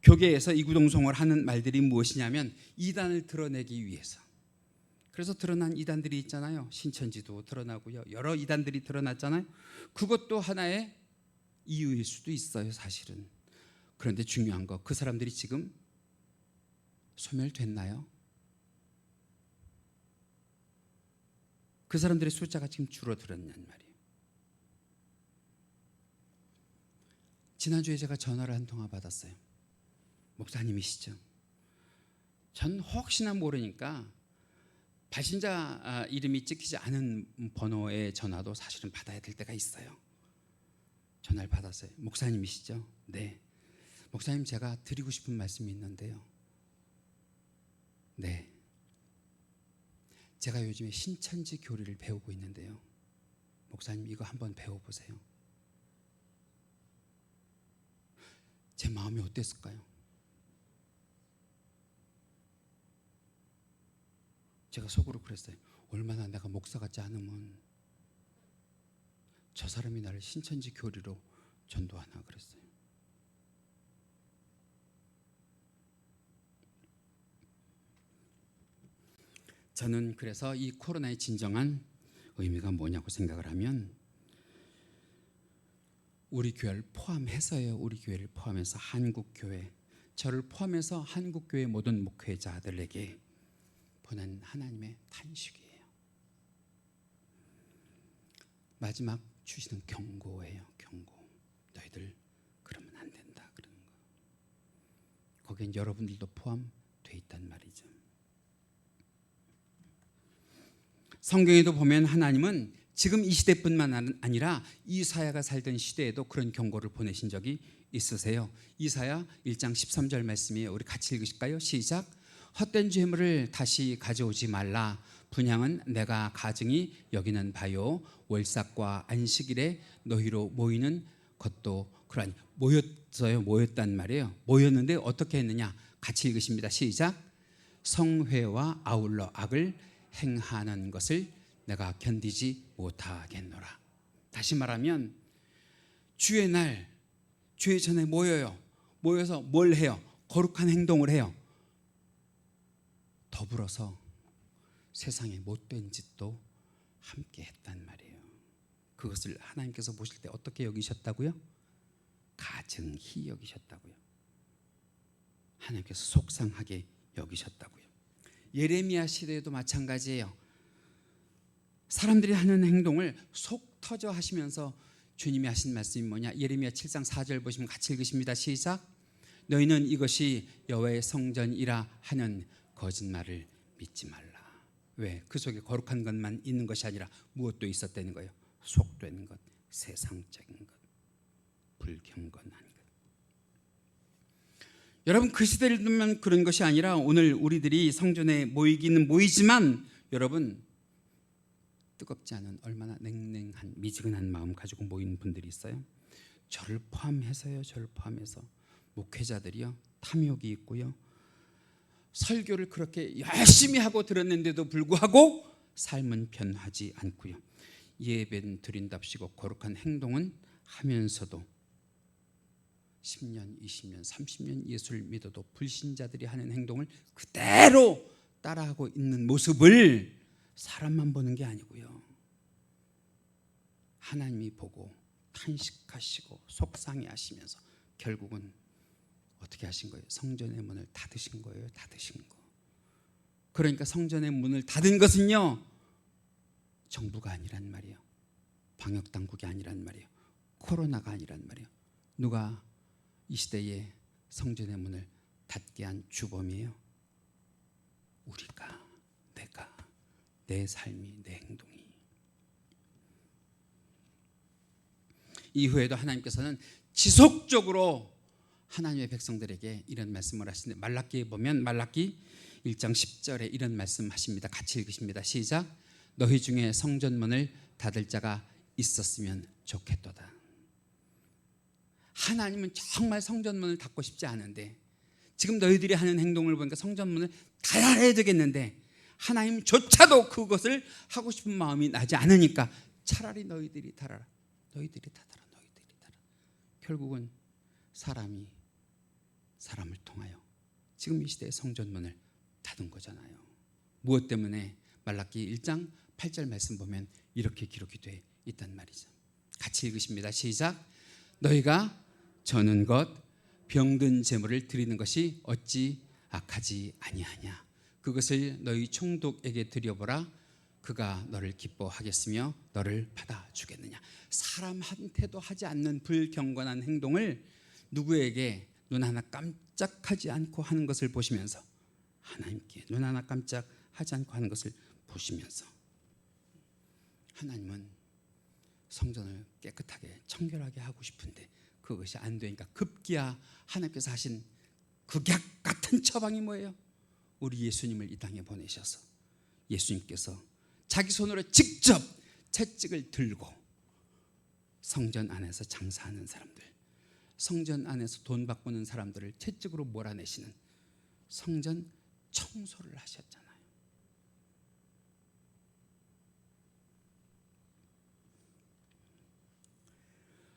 교계에서 이구동성을 하는 말들이 무엇이냐면, 이단을 드러내기 위해서. 그래서 드러난 이단들이 있잖아요. 신천지도 드러나고요, 여러 이단들이 드러났잖아요. 그것도 하나의 이유일 수도 있어요, 사실은. 그런데 중요한 거, 그 사람들이 지금 소멸됐나요? 그 사람들의 숫자가 지금 줄어들었냔 말이에요. 지난주에 제가 전화를 한 통화 받았어요. 목사님이시죠? 전 혹시나 모르니까 발신자 이름이 찍히지 않은 번호의 전화도 사실은 받아야 될 때가 있어요. 전화를 받았어요. 목사님이시죠? 네. 목사님, 제가 드리고 싶은 말씀이 있는데요. 네. 제가 요즘에 신천지 교리를 배우고 있는데요, 목사님 이거 한번 배워보세요. 제 마음이 어땠을까요? 제가 속으로 그랬어요. 얼마나 내가 목사 같지 않으면 저 사람이 나를 신천지 교리로 전도하나 그랬어요. 저는 그래서 이 코로나의 진정한 의미가 뭐냐고 생각을 하면, 우리 교회를 포함해서요, 우리 교회를 포함해서 한국교회, 저를 포함해서 한국교회 모든 목회자들에게 보낸 하나님의 탄식이에요. 마지막 주시는 경고예요. 경고. 너희들 그러면 안 된다 그러는 거. 거기엔 여러분들도 포함되어 있단 말이죠. 성경에도 보면 하나님은 지금 이 시대뿐만 아니라 이사야가 살던 시대에도 그런 경고를 보내신 적이 있으세요. 이사야 1장 13절 말씀이에요. 우리 같이 읽으실까요? 시작. 헛된 죄물을 다시 가져오지 말라. 분향은 내가 가증히 여기는 바요. 월삭과 안식일에 너희로 모이는 것도 그러하니. 모였어요. 모였단 말이에요. 모였는데 어떻게 했느냐? 같이 읽으십니다. 시작. 성회와 아울러 악을 행하는 것을 내가 견디지 못하겠노라. 다시 말하면 주의 날, 주의 전에 모여요. 모여서 뭘 해요? 거룩한 행동을 해요. 더불어서 세상의 못된 짓도 함께 했단 말이에요. 그것을 하나님께서 보실 때 어떻게 여기셨다고요? 가증히 여기셨다고요. 하나님께서 속상하게 여기셨다고요. 예레미야 시대에도 마찬가지예요. 사람들이 하는 행동을 속 터져 하시면서 주님이 하신 말씀이 뭐냐? 예레미야 7장 4절 보시면 같이 읽으십니다. 시작. 너희는 이것이 여호와의 성전이라 하는 거짓말을 믿지 말라. 왜? 그 속에 거룩한 것만 있는 것이 아니라 무엇도 있었다는 거예요. 속되는 것, 세상적인 것, 불경건한 것. 여러분, 그 시대를 두면 그런 것이 아니라 오늘 우리들이 성전에 모이기는 모이지만 여러분, 뜨겁지 않은 얼마나 냉랭한 미지근한 마음 가지고 모이는 분들이 있어요. 저를 포함해서요. 저를 포함해서 목회자들이요, 탐욕이 있고요, 설교를 그렇게 열심히 하고 들었는데도 불구하고 삶은 변하지 않고요, 예배는 드린답시고 거룩한 행동은 하면서도 10년, 20년, 30년 예수를 믿어도 불신자들이 하는 행동을 그대로 따라하고 있는 모습을 사람만 보는 게 아니고요, 하나님이 보고 탄식하시고 속상해 하시면서 결국은 어떻게 하신 거예요? 성전의 문을 닫으신 거예요. 닫으신 거. 그러니까 성전의 문을 닫은 것은요, 정부가 아니란 말이에요. 방역당국이 아니란 말이에요. 코로나가 아니란 말이에요. 누가 이 시대에 성전의 문을 닫게 한 주범이에요? 우리가, 내가, 내 삶이, 내 행동이. 이후에도 하나님께서는 지속적으로 하나님의 백성들에게 이런 말씀을 하시는데, 말라기에 보면 말라기 1장 10절에 이런 말씀하십니다. 같이 읽으십니다. 시작. 너희 중에 성전문을 닫을 자가 있었으면 좋겠도다. 하나님은 정말 성전문을 닫고 싶지 않은데, 지금 너희들이 하는 행동을 보니까 성전문을 닫아야 되겠는데 하나님조차도 그것을 하고 싶은 마음이 나지 않으니까 차라리 너희들이 닫아라. 너희들이 닫아라. 너희들이 닫아라. 결국은 사람이 사람을 통하여 지금 이 시대의 성전문을 닫은 거잖아요. 무엇 때문에? 말라기 1장 8절 말씀 보면 이렇게 기록이 돼 있단 말이죠. 같이 읽으십니다. 시작. 너희가 저는 것 병든 제물을 드리는 것이 어찌 악하지 아니하냐. 그것을 너희 총독에게 드려보라. 그가 너를 기뻐하겠으며 너를 받아주겠느냐. 사람한테도 하지 않는 불경건한 행동을 누구에게 눈 하나 깜짝하지 않고 하는 것을 보시면서, 하나님께 눈 하나 깜짝하지 않고 하는 것을 보시면서, 하나님은 성전을 깨끗하게 청결하게 하고 싶은데 그것이 안 되니까 급기야 하나님께서 하신 극약 같은 처방이 뭐예요? 우리 예수님을 이 땅에 보내셔서 예수님께서 자기 손으로 직접 채찍을 들고 성전 안에서 장사하는 사람들, 성전 안에서 돈 바꾸는 사람들을 채찍으로 몰아내시는 성전 청소를 하셨잖아요.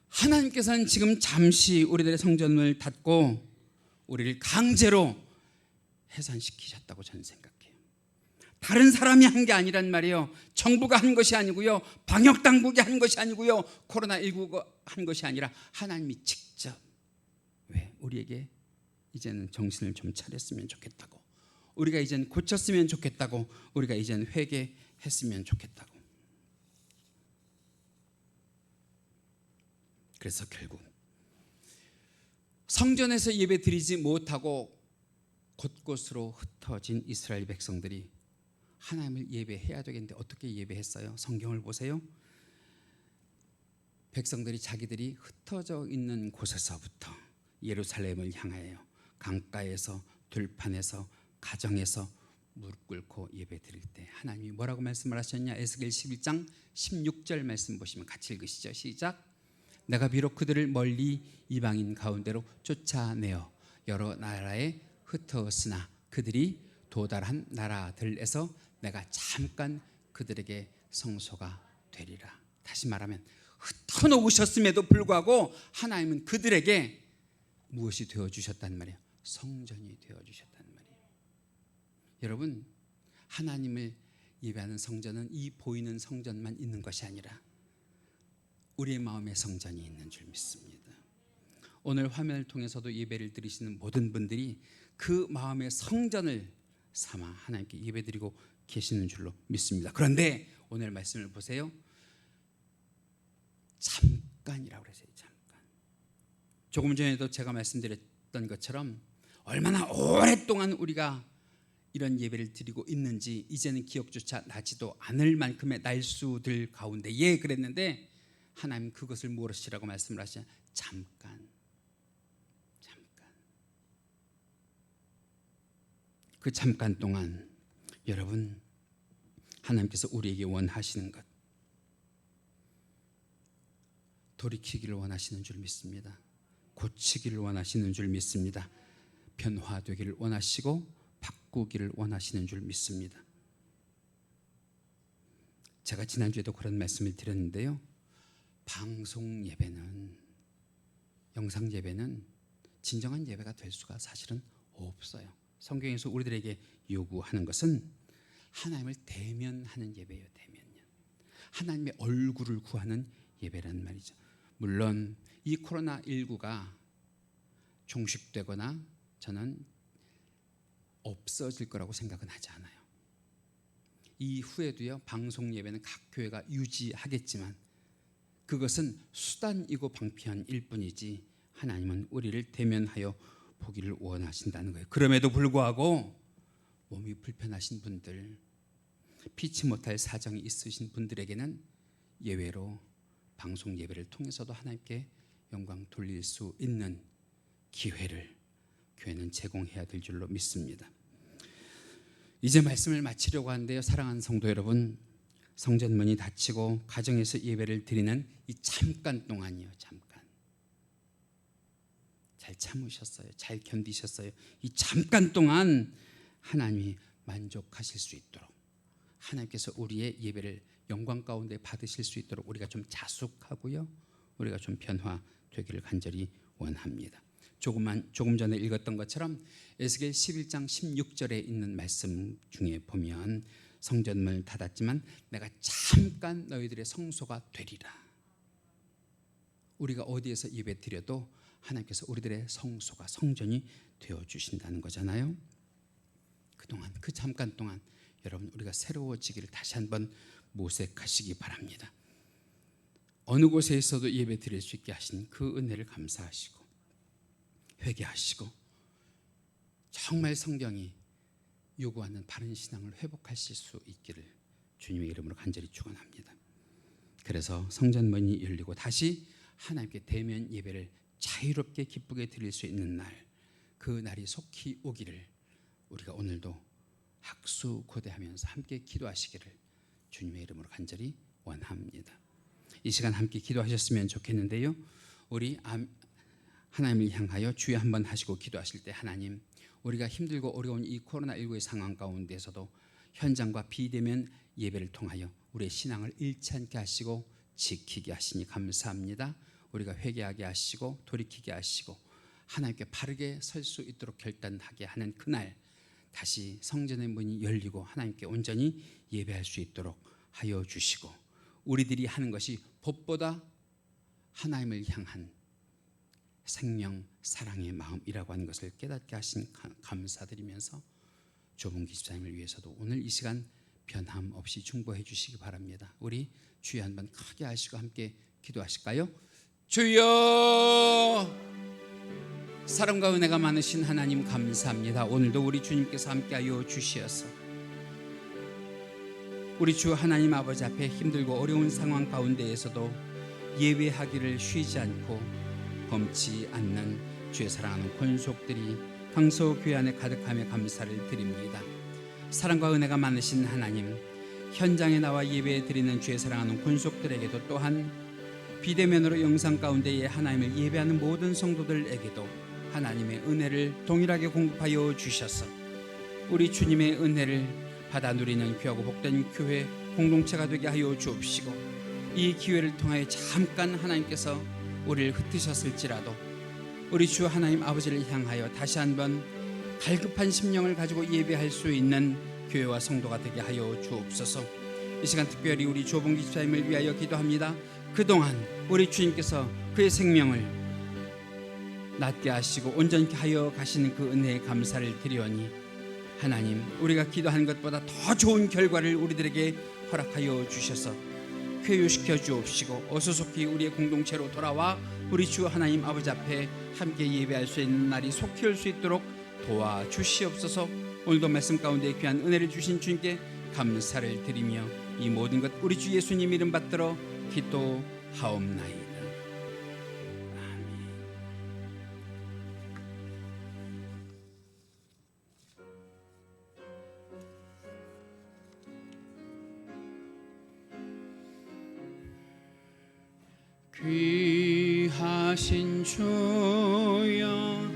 하나님께서는 지금 잠시 우리들의 성전을 닫고 우리를 강제로 해산시키셨다고 저는 생각해요. 다른 사람이 한 게 아니란 말이에요. 정부가 한 것이 아니고요, 방역당국이 한 것이 아니고요, 코로나19가 한 것이 아니라 하나님이 직접. 왜? 우리에게 이제는 정신을 좀 차렸으면 좋겠다고, 우리가 이제는 고쳤으면 좋겠다고, 우리가 이제는 회개했으면 좋겠다고. 그래서 결국 성전에서 예배 드리지 못하고 곳곳으로 흩어진 이스라엘 백성들이 하나님을 예배해야 되겠는데 어떻게 예배했어요? 성경을 보세요. 백성들이 자기들이 흩어져 있는 곳에서부터 예루살렘을 향하여 강가에서, 들판에서, 가정에서 무릎 꿇고 예배 드릴 때 하나님이 뭐라고 말씀을 하셨냐? 에스겔 11장 16절 말씀 보시면 같이 읽으시죠. 시작. 내가 비록 그들을 멀리 이방인 가운데로 쫓아내어 여러 나라에 흩어었으나 그들이 도달한 나라들에서 내가 잠깐 그들에게 성소가 되리라. 다시 말하면 흩어놓으셨음에도 불구하고 하나님은 그들에게 무엇이 되어주셨단 말이에요? 성전이 되어주셨단 말이에요. 여러분, 하나님을 예배하는 성전은 이 보이는 성전만 있는 것이 아니라 우리의 마음의 성전이 있는 줄 믿습니다. 오늘 화면을 통해서도 예배를 드리시는 모든 분들이 그 마음의 성전을 삼아 하나님께 예배드리고 계시는 줄로 믿습니다. 그런데 오늘 말씀을 보세요. 잠깐이라고 그랬어요. 잠깐. 조금 전에도 제가 말씀드렸던 것처럼 얼마나 오랫동안 우리가 이런 예배를 드리고 있는지 이제는 기억조차 나지도 않을 만큼의 날수들 가운데 그랬는데 하나님 그것을 무엇이라고 말씀을 하시냐? 잠깐. 그 잠깐 동안 여러분, 하나님께서 우리에게 원하시는 것, 돌이키기를 원하시는 줄 믿습니다. 고치기를 원하시는 줄 믿습니다. 변화되기를 원하시고 바꾸기를 원하시는 줄 믿습니다. 제가 지난주에도 그런 말씀을 드렸는데요, 방송 예배는, 영상 예배는 진정한 예배가 될 수가 사실은 없어요. 성경에서 우리들에게 요구하는 것은 하나님을 대면하는 예배예요. 대면요. 하나님의 얼굴을 구하는 예배라는 말이죠. 물론 이 코로나19가 종식되거나 저는 없어질 거라고 생각은 하지 않아요. 이후에도요, 방송 예배는 각 교회가 유지하겠지만 그것은 수단이고 방편일 뿐이지 하나님은 우리를 대면하여 보기를 원하신다는 거예요. 그럼에도 불구하고 몸이 불편하신 분들, 피치 못할 사정이 있으신 분들에게는 예외로 방송 예배를 통해서도 하나님께 영광 돌릴 수 있는 기회를 교회는 제공해야 될 줄로 믿습니다. 이제 말씀을 마치려고 하는데요, 사랑하는 성도 여러분, 성전문이 닫히고 가정에서 예배를 드리는 이 잠깐 동안이요, 잠깐 잘 참으셨어요? 잘 견디셨어요? 이 잠깐 동안 하나님이 만족하실 수 있도록, 하나님께서 우리의 예배를 영광 가운데 받으실 수 있도록 우리가 좀 자숙하고요, 우리가 좀 변화되기를 간절히 원합니다. 조금 전에 읽었던 것처럼 에스겔 11장 16절에 있는 말씀 중에 보면 성전문을 닫았지만 내가 잠깐 너희들의 성소가 되리라. 우리가 어디에서 예배 드려도 하나님께서 우리들의 성소가, 성전이 되어주신다는 거잖아요. 그동안, 그 잠깐 동안 여러분, 우리가 새로워지기를 다시 한번 모색하시기 바랍니다. 어느 곳에 있어도 예배 드릴 수 있게 하신 그 은혜를 감사하시고 회개하시고 정말 성경이 요구하는 바른 신앙을 회복하실 수 있기를 주님의 이름으로 간절히 축원합니다. 그래서 성전문이 열리고 다시 하나님께 대면 예배를 자유롭게 기쁘게 드릴 수 있는 날, 그 날이 속히 오기를 우리가 오늘도 학수고대하면서 함께 기도하시기를 주님의 이름으로 간절히 원합니다. 이 시간 함께 기도하셨으면 좋겠는데요, 우리 하나님을 향하여 주여 한번 하시고 기도하실 때, 하나님, 우리가 힘들고 어려운 이 코로나19의 상황 가운데서도 현장과 비대면 예배를 통하여 우리의 신앙을 잃지 않게 하시고 지키게 하시니 감사합니다. 우리가 회개하게 하시고 돌이키게 하시고 하나님께 바르게 설 수 있도록 결단하게 하는 그날, 다시 성전의 문이 열리고 하나님께 온전히 예배할 수 있도록 하여 주시고, 우리들이 하는 것이 법보다 하나님을 향한 생명, 사랑의 마음이라고 하는 것을 깨닫게 하신 감사드리면서 조봉기 집사님을 위해서도 오늘 이 시간 변함없이 중보해 주시기 바랍니다. 우리 주여 한번 크게 하시고 함께 기도하실까요? 주여, 사랑과 은혜가 많으신 하나님 감사합니다. 오늘도 우리 주님께서 함께하여 주시어서 우리 주 하나님 아버지 앞에 힘들고 어려운 상황 가운데에서도 예배하기를 쉬지 않고 범치 않는 주의 사랑하는 권속들이 강서교회 안에 가득함에 감사를 드립니다. 사랑과 은혜가 많으신 하나님, 현장에 나와 예배 드리는 주의 사랑하는 권속들에게도 또한 비대면으로 영상 가운데에 하나님을 예배하는 모든 성도들에게도 하나님의 은혜를 동일하게 공급하여 주셔서 우리 주님의 은혜를 받아 누리는 귀하고 복된 교회 공동체가 되게 하여 주옵시고, 이 기회를 통하여 잠깐 하나님께서 우리를 흩으셨을지라도 우리 주 하나님 아버지를 향하여 다시 한번 갈급한 심령을 가지고 예배할 수 있는 교회와 성도가 되게 하여 주옵소서. 이 시간 특별히 우리 조봉기 집사님을 위하여 기도합니다. 그동안 우리 주님께서 그의 생명을 낫게 하시고 온전케 하여 가시는 그 은혜에 감사를 드리오니, 하나님, 우리가 기도하는 것보다 더 좋은 결과를 우리들에게 허락하여 주셔서 쾌유시켜 주옵시고, 어서속히 우리의 공동체로 돌아와 우리 주 하나님 아버지 앞에 함께 예배할 수 있는 날이 속히 올 수 있도록 도와주시옵소서. 오늘도 말씀 가운데 귀한 은혜를 주신 주님께 감사를 드리며 이 모든 것 우리 주 예수님 이름 받들어 기도하옵나이다. 귀하신 주여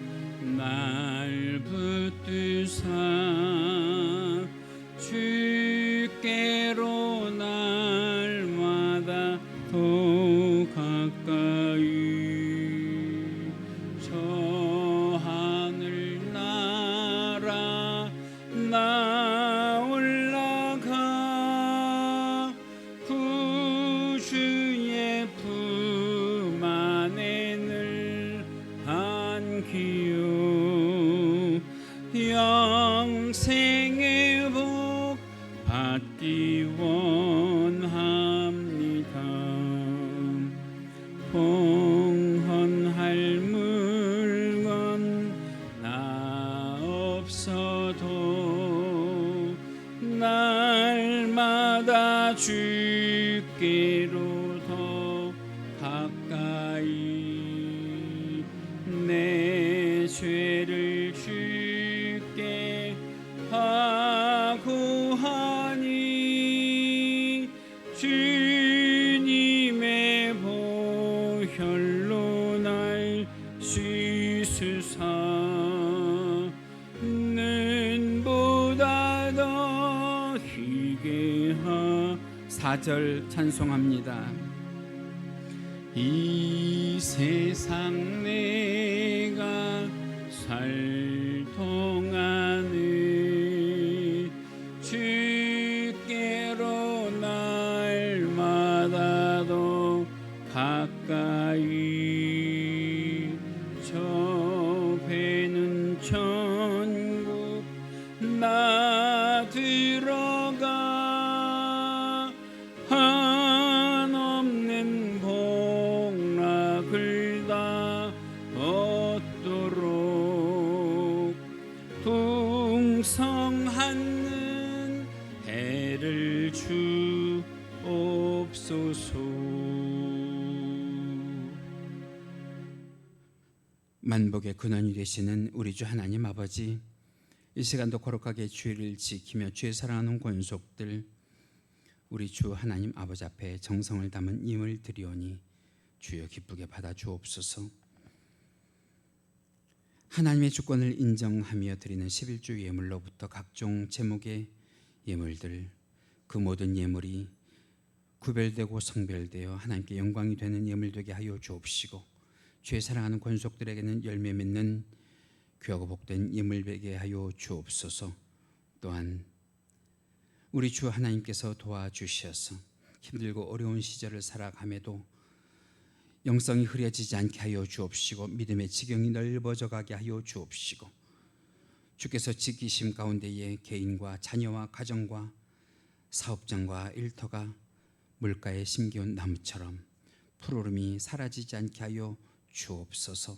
날 붙드사 주께로 날마다 더 가까이 저 하늘 나라 나 올라가 구주의 품 안에 늘 안기요 영생의 복 받기 원합니다. 봉헌할 물건 나 없어도 날마다 주께로 더 가까이 내 죄를 주께 하고하니 주님의 보혈로 날 씻으사 눈보다 더 희게 하. 4절 찬송합니다. 이 세상 내가 살 동안에 주께로 날마다 더 가까이 저 배는 천국 나 들어가 한없는 복락을 다 얻도록 풍성한 해를 주옵소서. 만복의 근원이 되시는 우리 주 하나님 아버지, 이 시간도 거룩하게 주의를 지키며 주의 사랑하는 권속들 우리 주 하나님 아버지 앞에 정성을 담은 임을 드리오니 주여 기쁘게 받아 주옵소서. 하나님의 주권을 인정하며 드리는 11주 예물로부터 각종 제목의 예물들, 그 모든 예물이 구별되고 성별되어 하나님께 영광이 되는 예물 되게 하여 주옵시고, 주의 사랑하는 권속들에게는 열매 맺는 귀하고 복된 예물 되게 하여 주옵소서. 또한 우리 주 하나님께서 도와주셔서 힘들고 어려운 시절을 살아감에도 영성이 흐려지지 않게 하여 주옵시고, 믿음의 지경이 넓어져 가게 하여 주옵시고, 주께서 지키심 가운데에 개인과 자녀와 가정과 사업장과 일터가 물가에 심겨온 나무처럼 푸르름이 사라지지 않게 하여 주옵소서.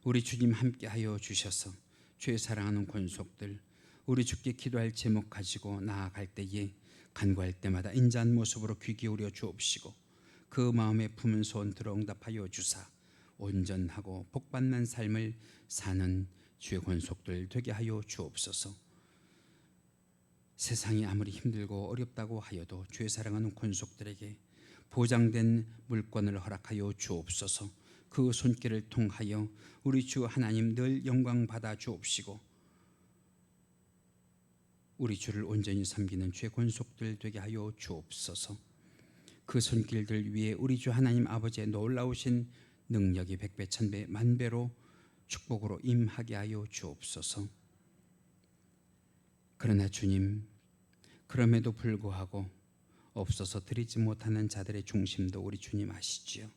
우리 주님 함께 하여 주셔서 주의 사랑하는 권속들 우리 주께 기도할 제목 가지고 나아갈 때에 간구할 때마다 인자한 모습으로 귀 기울여 주옵시고, 그 마음에 품은 소원 들어 응답하여 주사 온전하고 복받는 삶을 사는 주의 권속들 되게 하여 주옵소서. 세상이 아무리 힘들고 어렵다고 하여도 주의 사랑하는 권속들에게 보장된 물권을 허락하여 주옵소서. 그 손길을 통하여 우리 주 하나님 늘 영광 받아 주옵시고 우리 주를 온전히 섬기는 주의 권속들 되게 하여 주옵소서. 그 손길들 위에 우리 주 하나님 아버지의 놀라우신 능력이 백배 천배 만배로 축복으로 임하게 하여 주옵소서. 그러나 주님, 그럼에도 불구하고 없어서 드리지 못하는 자들의 중심도 우리 주님 아시지요.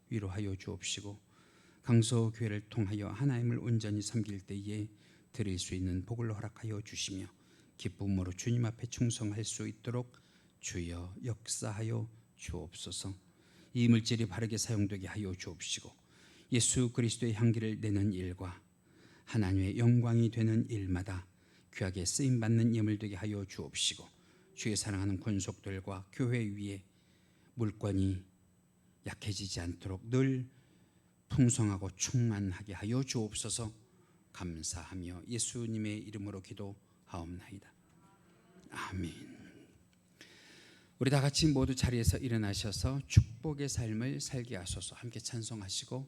위로하여 주옵시고 강서교회를 통하여 하나님을 온전히 섬길 때에 드릴 수 있는 복을 허락하여 주시며 기쁨으로 주님 앞에 충성할 수 있도록 주여 역사하여 주옵소서. 이 물질이 바르게 사용되게 하여 주옵시고 예수 그리스도의 향기를 내는 일과 하나님의 영광이 되는 일마다 귀하게 쓰임받는 예물 되게 하여 주옵시고 주의 사랑하는 권속들과 교회 위에 물권이 약해지지 않도록 늘 풍성하고 충만하게 하여 주옵소서. 감사하며 예수님의 이름으로 기도하옵나이다. 아멘. 우리 다 같이 모두 자리에서 일어나셔서 축복의 삶을 살게 하소서. 함께 찬송하시고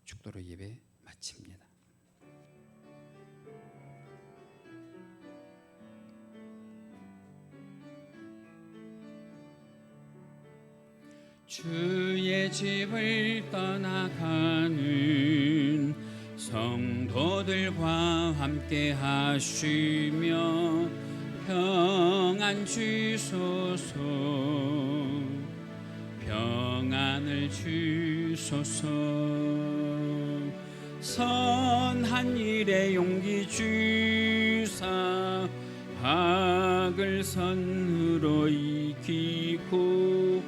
축도로 예배 마칩니다. 주의 집을 떠나가는 성도들과 함께 하시며 평안 주소서. 평안을 주소서. 선한 일에 용기 주사 악을 선으로 이기고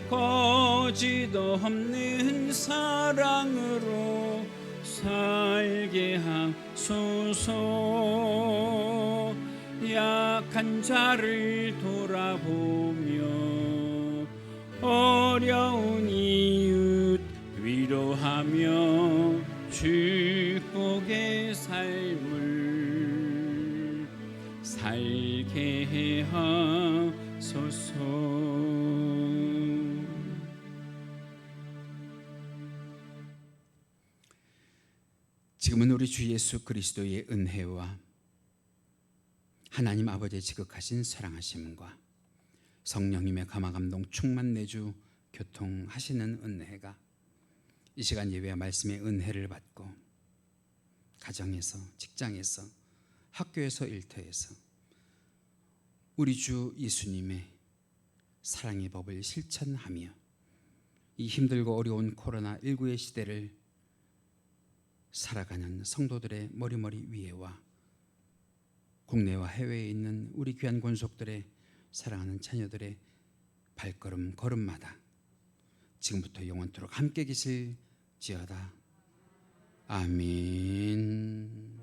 거짓 없는 사랑으로 살게 하소서. 약한 자를 돌아보며 어려운 이웃 위로하며 축복의 삶을 살게 하소서. 지금은 우리 주 예수 그리스도의 은혜와 하나님 아버지의 지극하신 사랑하심과 성령님의 감화감동 충만 내주 교통하시는 은혜가 이 시간 예배와 말씀의 은혜를 받고 가정에서, 직장에서, 학교에서, 일터에서 우리 주 예수님의 사랑의 법을 실천하며 이 힘들고 어려운 코로나19의 시대를 살아가는 성도들의 머리머리 위에와 국내와 해외에 있는 우리 귀한 권속들의 사랑하는 자녀들의 발걸음 걸음마다 지금부터 영원토록 함께 계실지어다. 아멘.